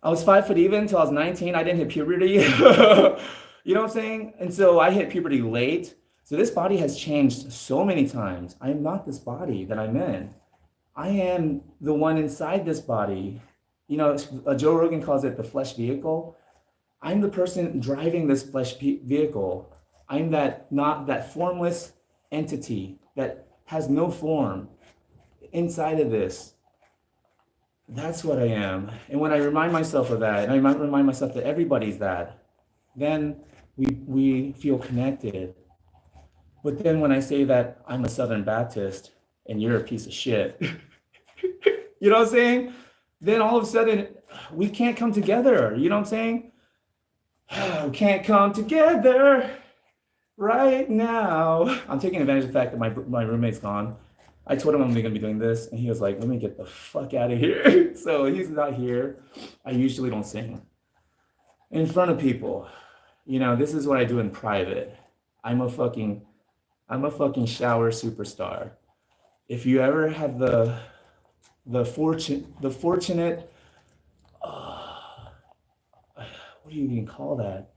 I was 5 foot even till I was 19. I didn't hit puberty. You know what I'm saying? And so I hit puberty late. So this body has changed so many times. I am not this body that I'm in. I am the one inside this body. You know, Joe Rogan calls it the flesh vehicle. I'm the person driving this flesh vehicle. I'm not that formless entity that has no form inside of this. That's what I am. And when I remind myself of that, and I remind myself that everybody's that, then we feel connected. But then when I say that I'm a Southern Baptist and you're a piece of shit, you know what I'm saying? Then all of a sudden we can't come together. You know what I'm saying? We can't come together right now. I'm taking advantage of the fact that my roommate's gone. I told him I'm going to be doing this, and he was like, let me get the fuck out of here. So he's not here. I usually don't sing in front of people. You know, this is what I do in private. I'm a fucking shower superstar. If you ever have the fortunate, what do you even call that?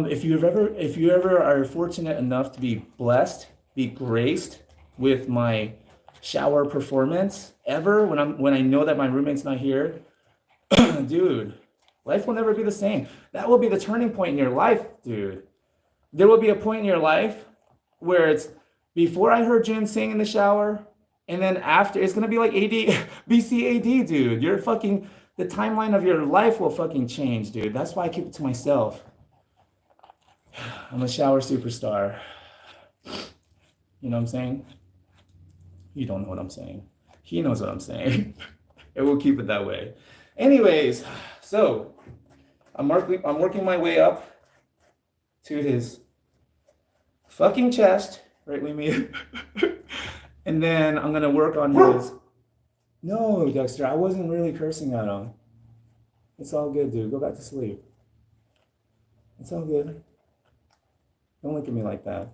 If you ever are fortunate enough to be blessed, be graced with my shower performance ever, when I know that my roommate's not here, dude, life will never be the same. That will be the turning point in your life, dude. There will be a point in your life where it's before I heard Jun sing in the shower, and then after, it's gonna be like BC AD, dude. The timeline of your life will fucking change, dude. That's why I keep it to myself. I'm a shower superstar. You know what I'm saying? You don't know what I'm saying. He knows what I'm saying. And we'll keep it that way. Anyways, so I'm working my way up to his fucking chest, right, Mimi? And then I'm gonna work on his. No, Dexter, I wasn't really cursing at him. It's all good, dude. Go back to sleep. It's all good. Don't look at me like that.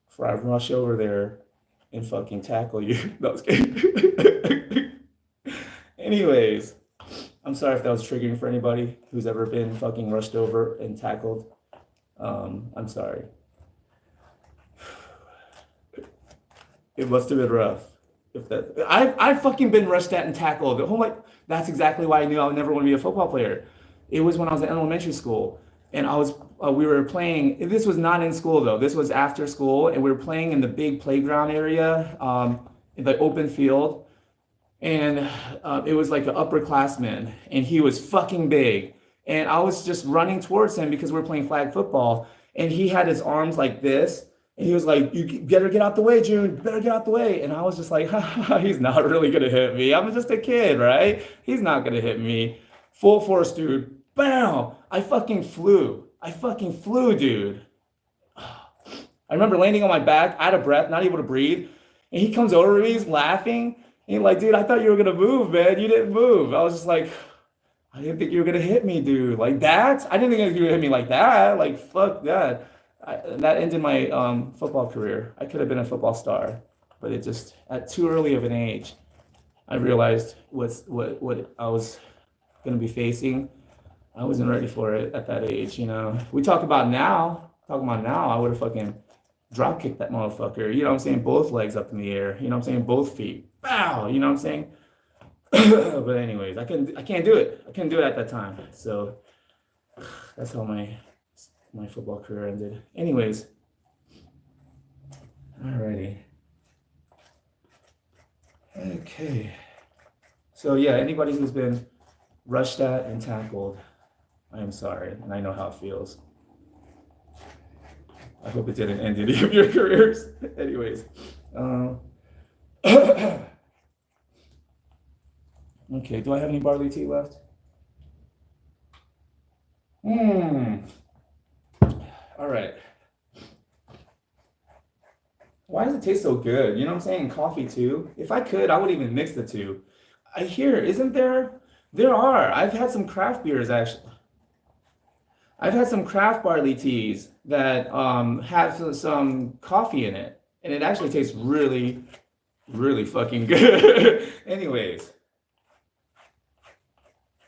Before I rush over there and fucking tackle you. No, I was kidding. Anyways, I'm sorry if that was triggering for anybody who's ever been fucking rushed over and tackled. I'm sorry. It must have been rough. I've fucking been rushed at and tackled. Oh my, that's exactly why I knew I would never want to be a football player. It was when I was in elementary school, and we were playing. This was not in school though. This was after school, and we were playing in the big playground area, in the open field. and it was like an upperclassman, and he was fucking big. And I was just running towards him because we were playing flag football, and he had his arms like this, and he was like, "You better get out the way, June. You better get out the way." And I was just like, "He's not really gonna hit me. I'm just a kid, right? He's not gonna hit me." Full force, dude. Bam! I fucking flew. I fucking flew, dude. I remember landing on my back, out of breath, not able to breathe. And he comes over to me, he's laughing. And he's like, "Dude, I thought you were gonna move, man. You didn't move." I was just like, "I didn't think you were gonna hit me, dude. Like that? I didn't think you were gonna hit me like that. Like, fuck that." That ended my football career. I could have been a football star, but it just, at too early of an age, I realized what I was gonna be facing. I wasn't ready for it at that age, you know. We talking about now, I would have fucking drop kicked that motherfucker. You know what I'm saying? Both legs up in the air. You know what I'm saying? Both feet. Bow. You know what I'm saying? But anyways, I can't do it. I couldn't do it at that time. So that's how my football career ended. Anyways, alrighty. Okay. So yeah, anybody who's been rushed at and tackled, I am sorry, and I know how it feels. I hope it didn't end any of your careers. Anyways, okay. Do I have any barley tea left? All right. Why does it taste so good? You know what I'm saying? Coffee too. If I could, I would even mix the two. I hear, isn't there? There are. I've had some craft beers actually. I've had some craft barley teas that have some coffee in it, and it actually tastes really, really fucking good. Anyways,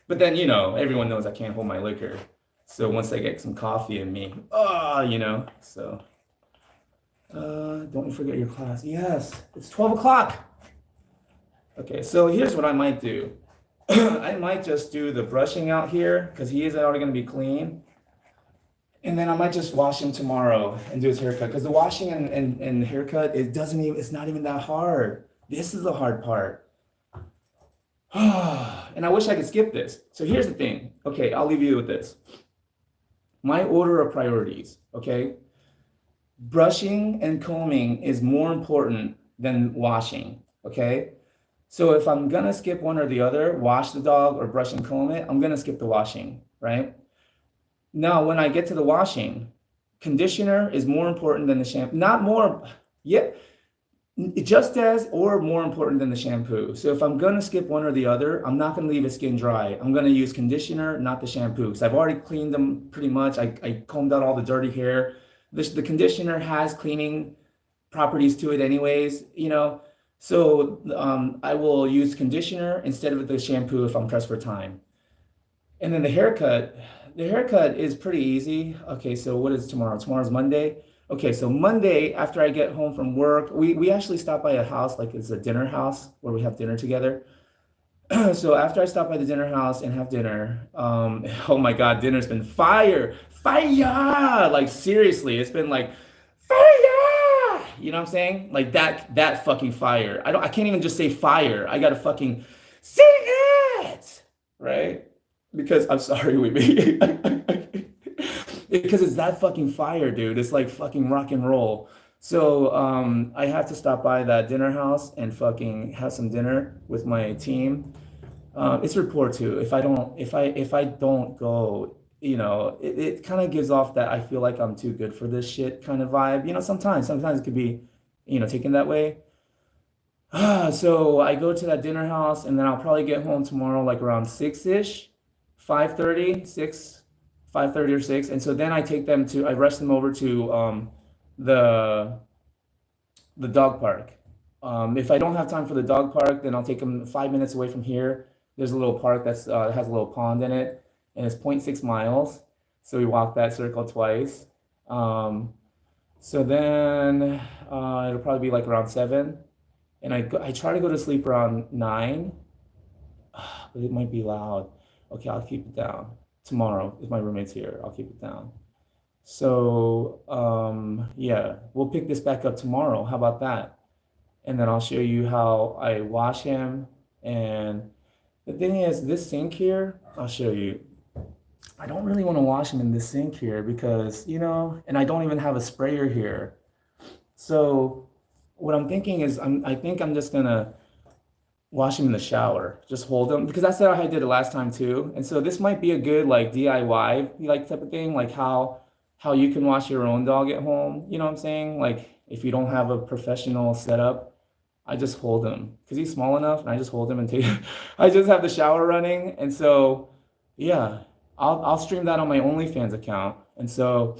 but then everyone knows I can't hold my liquor. So once I get some coffee in me, so don't forget your class. Yes, it's 12 o'clock. Okay, so here's what I might do. I might just do the brushing out here because he is already going to be clean. And then I might just wash him tomorrow and do his haircut. Because the washing and haircut, it's not even that hard. This is the hard part. And I wish I could skip this. So here's the thing. Okay, I'll leave you with this. My order of priorities, okay? Brushing and combing is more important than washing, okay? So if I'm gonna skip one or the other, wash the dog or brush and comb it, I'm gonna skip the washing, right? Now, when I get to the washing, conditioner is more important than the shampoo. Not more, yeah, just as or more important than the shampoo. So if I'm gonna skip one or the other, I'm not gonna leave his skin dry. I'm gonna use conditioner, not the shampoo, because I've already cleaned them pretty much. I combed out all the dirty hair. The conditioner has cleaning properties to it anyways, So I will use conditioner instead of the shampoo if I'm pressed for time. And then the haircut is pretty easy. Okay, so what is tomorrow? Tomorrow's Monday. Okay, so Monday after I get home from work, we actually stop by a house, like it's a dinner house where we have dinner together. So after I stop by the dinner house and have dinner, oh my God, dinner's been fire, fire! Like seriously, it's been like fire! You know what I'm saying? Like that fucking fire. I can't even just say fire. I gotta fucking sing it, right? Because I'm sorry, we be because it's that fucking fire, dude. It's like fucking rock and roll. So I have to stop by that dinner house and fucking have some dinner with my team. It's rapport too. If I don't go, it kind of gives off that I feel like I'm too good for this shit kind of vibe. Sometimes it could be, taken that way. So I go to that dinner house and then I'll probably get home tomorrow like around 6-ish, 5:30, 6, 5:30 or 6. And so then I rush them over to the the dog park. If I don't have time for the dog park, then I'll take them 5 minutes away from here. There's a little park that's has a little pond in it, and it's 0.6 miles. So we walk that circle twice. So then it'll probably be like around 7, and I try to go to sleep around 9, but it might be loud. Okay, I'll keep it down. Tomorrow, if my roommate's here, I'll keep it down. So yeah, we'll pick this back up tomorrow. How about that? And then I'll show you how I wash him, And the thing is, this sink here, I'll show you. I don't really want to wash them in this sink here because, and I don't even have a sprayer here. So what I'm thinking is I think I'm just gonna wash them in the shower. Just hold them because that's how I did it last time too. And so this might be a good like DIY like type of thing, like how you can wash your own dog at home. You know what I'm saying? Like if you don't have a professional setup, I just hold him because he's small enough, and I just hold him and take. I just have the shower running, and so yeah, I'll stream that on my OnlyFans account. And so,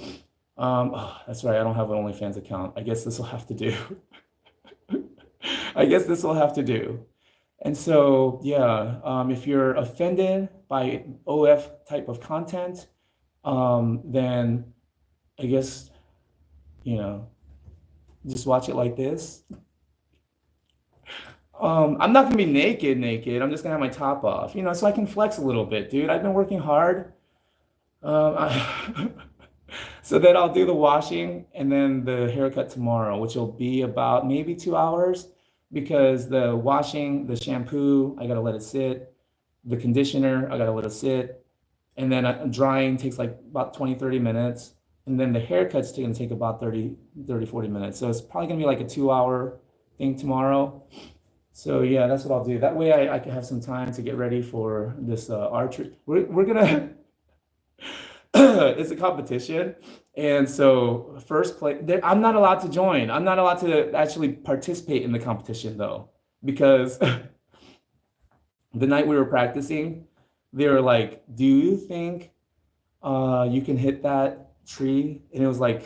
oh, that's right, I don't have an OnlyFans account. I guess this will have to do. I guess this will have to do. And so, yeah, if you're offended by OF type of content, then I guess, you know, just watch it like this. I'm not gonna be naked. I'm just gonna have my top off, so I can flex a little bit, dude. I've been working hard. I, so then I'll do the washing and then the haircut tomorrow, which will be about maybe 2 hours because the washing, the shampoo, I gotta let it sit. The conditioner, I gotta let it sit. And then drying takes like about 20, 30 minutes. And then the haircut's gonna take about 40 minutes. So it's probably gonna be like a 2 hour thing tomorrow. So yeah, that's what I'll do. That way I can have some time to get ready for this archery. We're gonna it's a competition. And so first place, I'm not allowed to join. I'm not allowed to actually participate in the competition though, because the night we were practicing, they were like, "Do you think you can hit that tree?" And it was like,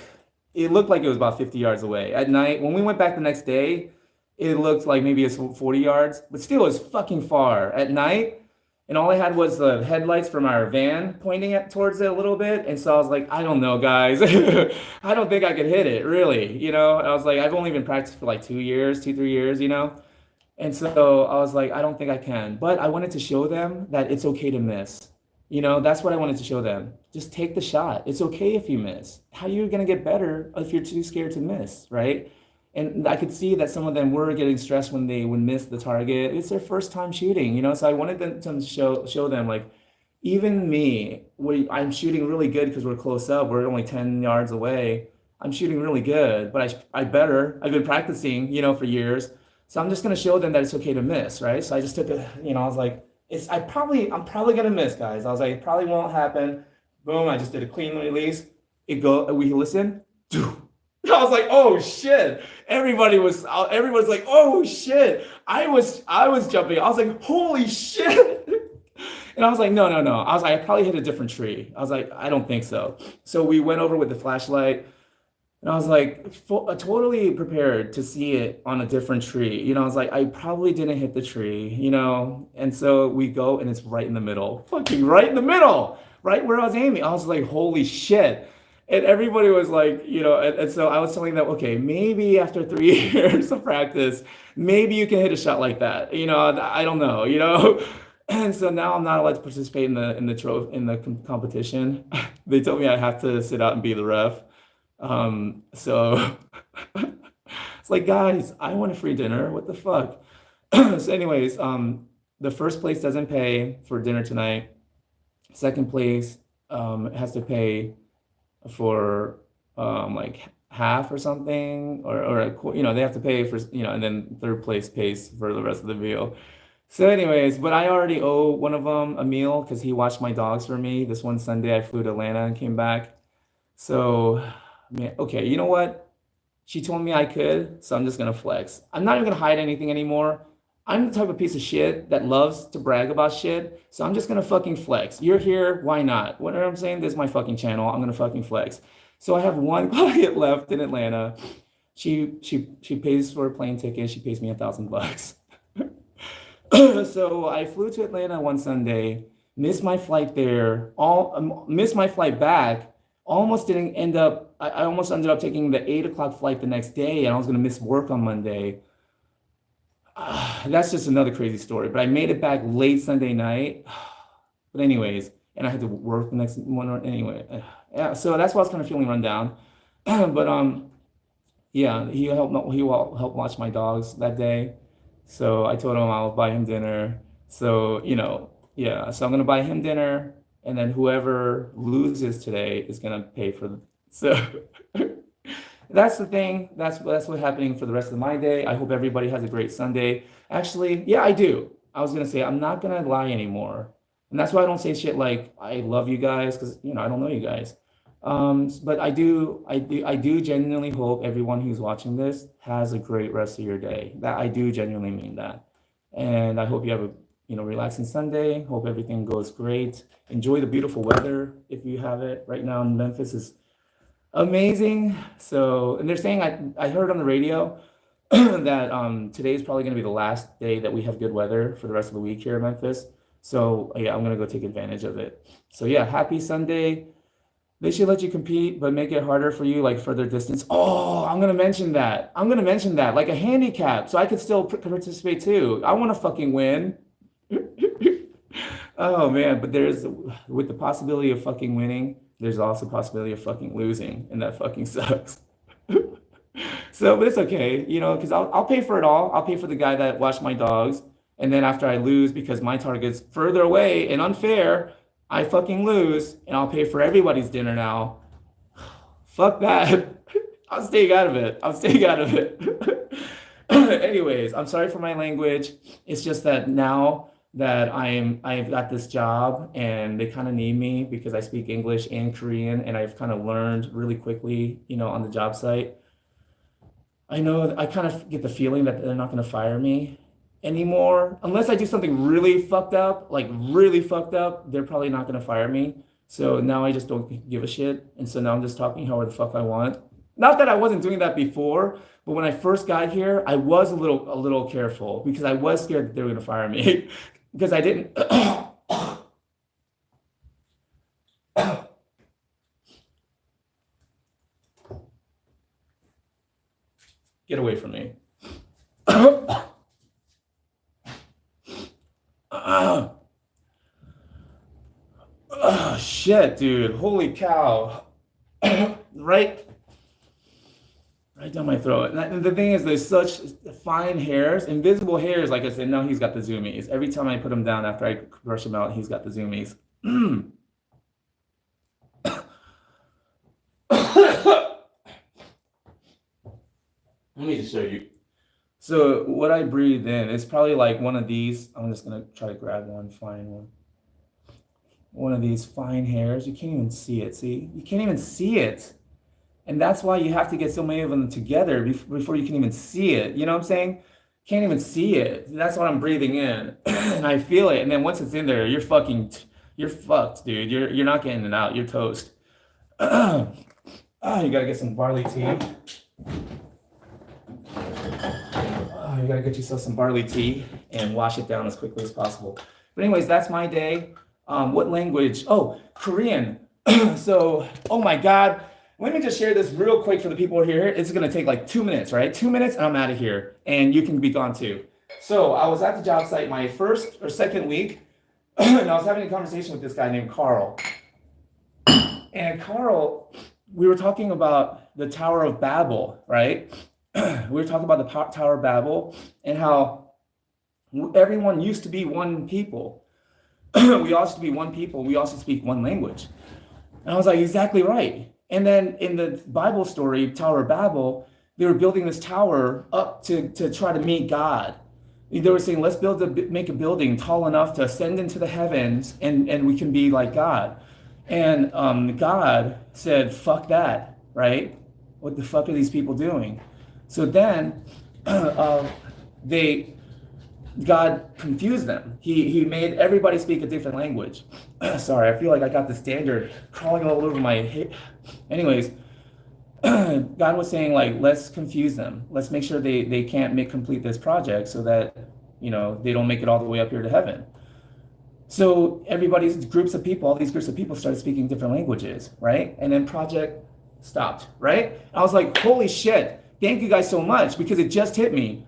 it looked like it was about 50 yards away. At night, when we went back the next day, it looked like maybe it's 40 yards, but still it's fucking far at night. And all I had was the headlights from our van pointing towards it a little bit. And so I was like, I don't know, guys. I don't think I could hit it, really. I was like, I've only been practicing for like 2 years, 3 years. And so I was like, I don't think I can. But I wanted to show them that it's okay to miss. That's what I wanted to show them. Just take the shot. It's okay if you miss. How are you going to get better if you're too scared to miss, right? And I could see that some of them were getting stressed when they would miss the target. It's their first time shooting. So I wanted them to show them like, even me, I'm shooting really good because we're close up. We're only 10 yards away. I'm shooting really good, but I've been practicing, for years. So I'm just gonna show them that it's okay to miss, right? So I just took it, I was like, I'm probably gonna miss, guys. I was like, it probably won't happen. Boom, I just did a clean release. We listen. I was like, oh shit. Everyone's like, oh shit. I was jumping. I was like, holy shit. And I was like, no. I was like, I probably hit a different tree. I was like, I don't think so. So we went over with the flashlight. And I was like, totally prepared to see it on a different tree. I was like, I probably didn't hit the tree. And so we go and it's right in the middle, fucking right in the middle, right where I was aiming. I was like, holy shit. And everybody was like, and so I was telling them, okay, maybe after 3 years of practice, maybe you can hit a shot like that. I don't know. And so now I'm not allowed to participate in the competition. They told me I have to sit out and be the ref. So it's like, guys, I want a free dinner. What the fuck? So anyways, the first place doesn't pay for dinner tonight. Second place, has to pay for, like half or something, or they have to pay for, and then third place pays for the rest of the meal. So anyways, but I already owe one of them a meal because he watched my dogs for me. This one Sunday I flew to Atlanta and came back. So, man, okay, you know what? She told me I could, so I'm just gonna flex. I'm not even gonna hide anything anymore. I'm the type of piece of shit that loves to brag about shit, so I'm just gonna fucking flex. You're here, why not? What I'm saying, this is my fucking channel. I'm gonna fucking flex. So I have one client left in Atlanta. She pays for a plane ticket. She pays me $1,000. So I flew to Atlanta one Sunday, missed my flight there, missed my flight back. Almost didn't end up. I almost ended up taking the 8 o'clock flight the next day, and I was gonna miss work on Monday. That's just another crazy story. But I made it back late Sunday night. But anyways, and I had to work the next one anyway. Yeah, so that's why I was kind of feeling run down. But yeah, he helped watch my dogs that day. So I told him I'll buy him dinner. So, yeah. So I'm gonna buy him dinner, and then whoever loses today is gonna pay for. So that's the thing. That's what's happening for the rest of my day. I hope everybody has a great Sunday. Actually, yeah, I do. I was gonna say I'm not gonna lie anymore, and that's why I don't say shit like I love you guys because I don't know you guys. But I do genuinely hope everyone who's watching this has a great rest of your day. That I do genuinely mean that, and I hope you have a relaxing Sunday. Hope everything goes great. Enjoy the beautiful weather if you have it. Right now in Memphis is amazing. So, and they're saying I heard on the radio that today is probably going to be the last day that we have good weather for the rest of the week here in Memphis. So yeah, I'm gonna go take advantage of it. So yeah, happy Sunday. They should let you compete, but make it harder for you, like further distance. Oh, I'm gonna mention that. I'm gonna mention that, like a handicap, so I could still participate too. I want to fucking win. Oh man, but there's with the possibility of fucking winning, there's also possibility of fucking losing, and that fucking sucks. So, but it's okay, because I'll pay for it all. I'll pay for the guy that washed my dogs, and then after I lose because my target's further away and unfair, I fucking lose, and I'll pay for everybody's dinner now. Fuck that. I'm staying out of it. I'm staying out of it. Anyways, I'm sorry for my language. It's just that now that I've got this job and they kind of need me because I speak English and Korean and I've kind of learned really quickly, on the job site. I know I kind of get the feeling that they're not going to fire me anymore unless I do something really fucked up, like really fucked up. They're probably not going to fire me. So now I just don't give a shit. And so now I'm just talking however the fuck I want. Not that I wasn't doing that before, but when I first got here, I was a little careful because I was scared that they were going to fire me because I didn't. Get away from me. Oh, shit, dude. Holy cow. Right down my throat. And the thing is, there's such fine hairs, invisible hairs. Like I said, now he's got the zoomies. Every time I put him down after I brush him out, he's got the zoomies. Let me just show you. So what I breathe in, it's probably like one of these. I'm just gonna try to grab one fine one. One of these fine hairs. You can't even see it. See? You can't even see it. And that's why you have to get so many of them together before you can even see it. You know what I'm saying? Can't even see it. That's what I'm breathing in. And I feel it. And then once it's in there, you're fucked, dude. You're not getting it out. You're toast. You gotta get some barley tea. You gotta get yourself some barley tea and wash it down as quickly as possible. But anyways, that's my day. What language? Oh, Korean. So, oh my God. Let me just share this real quick for the people who are here. It's gonna take like 2 minutes, right? 2 minutes and I'm out of here. And you can be gone too. So I was at the job site my first or second week, and I was having a conversation with this guy named Carl. And Carl, we were talking about the Tower of Babel, right? We were talking about the Tower of Babel and how everyone used to be one people. We all used to be one people. We also speak one language. And I was like, exactly right. And then in the Bible story, Tower of Babel, they were building this tower up to try to meet God. They were saying, let's make a building tall enough to ascend into the heavens and we can be like God. And God said, fuck that, right? What the fuck are these people doing? So then God confused them. He made everybody speak a different language. Sorry, I feel like I got this dander crawling all over my head. Anyways, God was saying, like, let's confuse them. Let's make sure they can't complete this project so that, they don't make it all the way up here to heaven. So all these groups of people started speaking different languages, right? And then project stopped, right? I was like, holy shit. Thank you guys so much because it just hit me.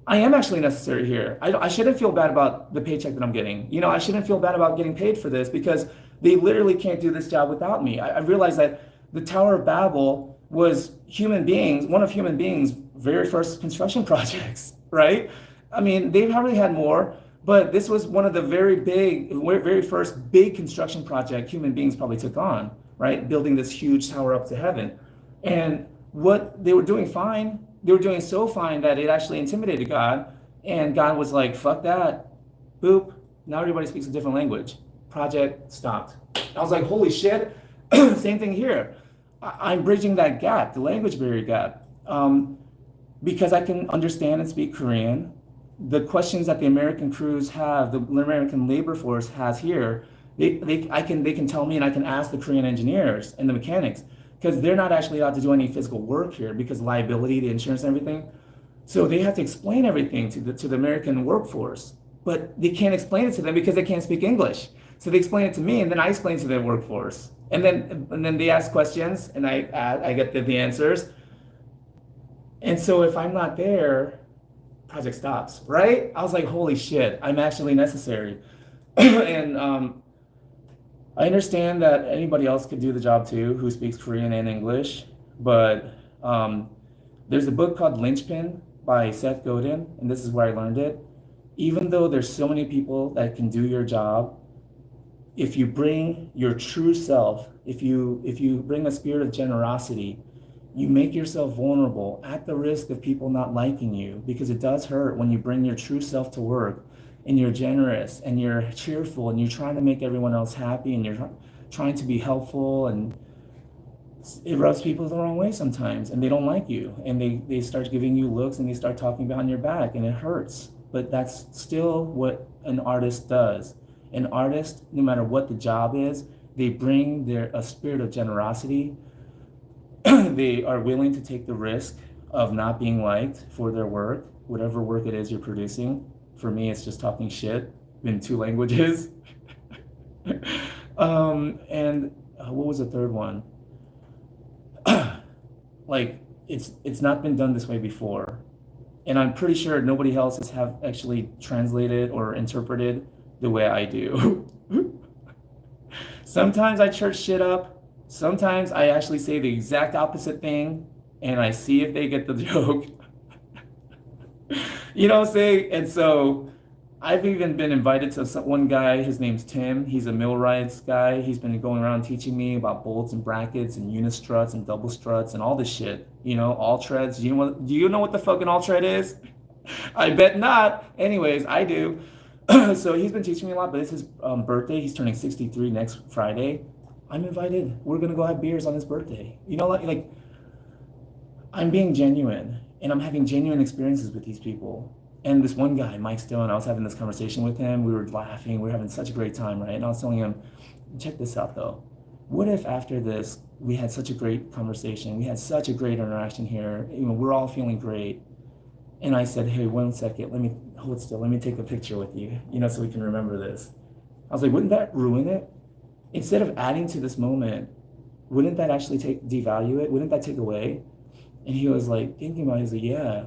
I am actually necessary here. I shouldn't feel bad about the paycheck that I'm getting. I shouldn't feel bad about getting paid for this because they literally can't do this job without me. I realized that the Tower of Babel was one of human beings' very first construction projects, right? I mean, they've probably had more, but this was one of the very first big construction project human beings probably took on, right? Building this huge tower up to heaven. And what they were doing fine, they were doing so fine that it actually intimidated God. And God was like, fuck that. Boop. Now everybody speaks a different language. Project stopped. I was like, holy shit. Same thing here. I'm bridging that gap, the language barrier gap. Because I can understand and speak Korean, the questions that the American crews have, the American labor force has here, they can tell me, and I can ask the Korean engineers and the mechanics, because they're not actually allowed to do any physical work here because liability, the insurance, and everything. So they have to explain everything to the American workforce, but they can't explain it to them because they can't speak English. So they explain it to me, and then I explain it to their workforce, and then they ask questions, and I get the answers. And so if I'm not there, project stops, right? I was like, holy shit, I'm actually necessary. And I understand that anybody else could do the job too who speaks Korean and English, but there's a book called Lynchpin by Seth Godin, and this is where I learned it. Even though there's so many people that can do your job, if you bring your true self, if you bring a spirit of generosity, you make yourself vulnerable at the risk of people not liking you, because it does hurt when you bring your true self to work and you're generous and you're cheerful and you're trying to make everyone else happy and you're trying to be helpful, and it rubs people the wrong way sometimes and they don't like you and they start giving you looks and they start talking behind your back and it hurts. But that's still what an artist does. An artist, no matter what the job is, they bring a spirit of generosity. They are willing to take the risk of not being liked for their work, whatever work it is you're producing. For me, it's just talking shit in 2 languages. And what was the third one? Like, it's not been done this way before. And I'm pretty sure nobody else has have actually translated or interpreted the way I do. Sometimes I church shit up. Sometimes I actually say the exact opposite thing and I see if they get the joke. You know what I'm saying? And so I've even been invited to one guy, his name's Tim. He's a millwrights guy. He's been going around teaching me about bolts and brackets and unistruts and double struts and all this shit. You know, all treads. Do you know what the fucking all tread is? I bet not. Anyways, I do. So he's been teaching me a lot, but it's his birthday. He's turning 63 next Friday. I'm invited. We're gonna go have beers on his birthday. You know, like I'm being genuine and I'm having genuine experiences with these people. And this one guy, Mike Stone, I was having this conversation with him. We were laughing. We were having such a great time, right? And I was telling him, check this out though. What if after this, we had such a great conversation. We had such a great interaction here. You know, we're all feeling great. And I said, hey, 1 second, let me hold still. Let me take a picture with you, you know, so we can remember this. I was like, wouldn't that ruin it? Instead of adding to this moment, wouldn't that actually devalue it? Wouldn't that take away? And he was like, thinking about it, he's like, yeah.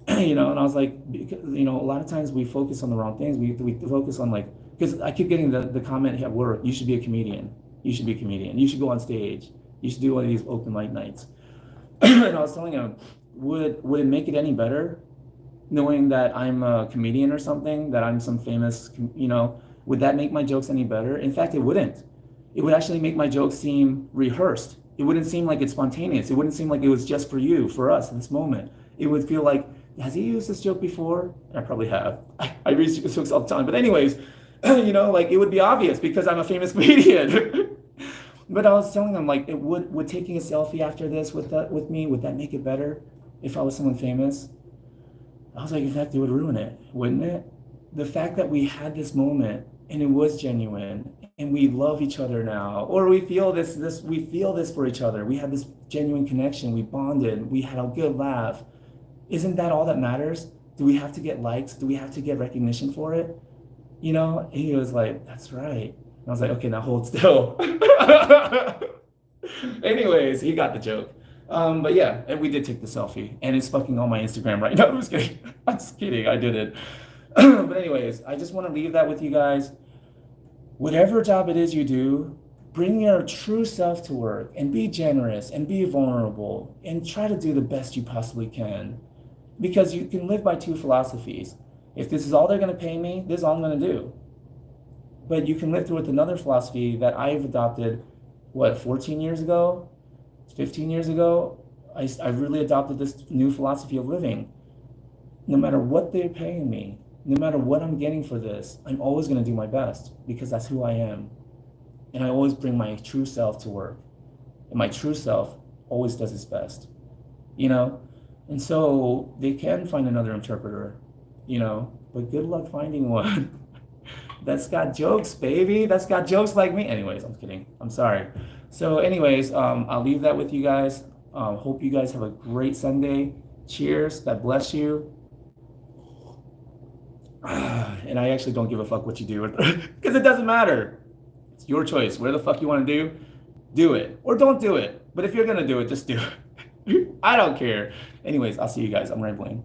You know, and I was like, you know, a lot of times we focus on the wrong things. We focus on like, because I keep getting the comment at work, you should be a comedian. You should be a comedian. You should go on stage. You should do one of these open mic nights. And I was telling him, would it make it any better knowing that I'm a comedian or something, that I'm some famous, you know, would that make my jokes any better? In fact, it wouldn't. It would actually make my jokes seem rehearsed. It wouldn't seem like it's spontaneous. It wouldn't seem like it was just for you, for us, in this moment. It would feel like, has he used this joke before? I probably have. I read jokes all the time. But anyways, you know, like it would be obvious because I'm a famous comedian. But I was telling them, like, it would taking a selfie after this with me, would that make it better if I was someone famous? I was like, in fact, it would ruin it, wouldn't it? The fact that we had this moment and it was genuine and we love each other now, or we feel this for each other. We had this genuine connection. We bonded. We had a good laugh. Isn't that all that matters? Do we have to get likes? Do we have to get recognition for it? You know, and he was like, that's right. And I was like, okay, now hold still. Anyways, he got the joke. But yeah, and we did take the selfie, and it's fucking on my Instagram right now. I'm just kidding. I'm just kidding. I did it. But anyways, I just want to leave that with you guys. Whatever job it is you do, bring your true self to work and be generous and be vulnerable and try to do the best you possibly can. Because you can live by 2 philosophies. If this is all they're going to pay me, this is all I'm going to do. But you can live through with another philosophy that I've adopted, 14 years ago, 15 years ago. I really adopted this new philosophy of living. No matter what they're paying me, no matter what I'm getting for this, I'm always going to do my best because that's who I am. And I always bring my true self to work. And my true self always does its best, you know? And so they can find another interpreter, but good luck finding one that's got jokes, baby. That's got jokes like me. Anyways, I'm kidding. I'm sorry. So anyways, I'll leave that with you guys. Hope you guys have a great Sunday. Cheers. God bless you. And I actually don't give a fuck what you do because it doesn't matter. It's your choice. Whatever the fuck you want to do it. Or don't do it. But if you're going to do it, just do it. I don't care. Anyways, I'll see you guys. I'm rambling.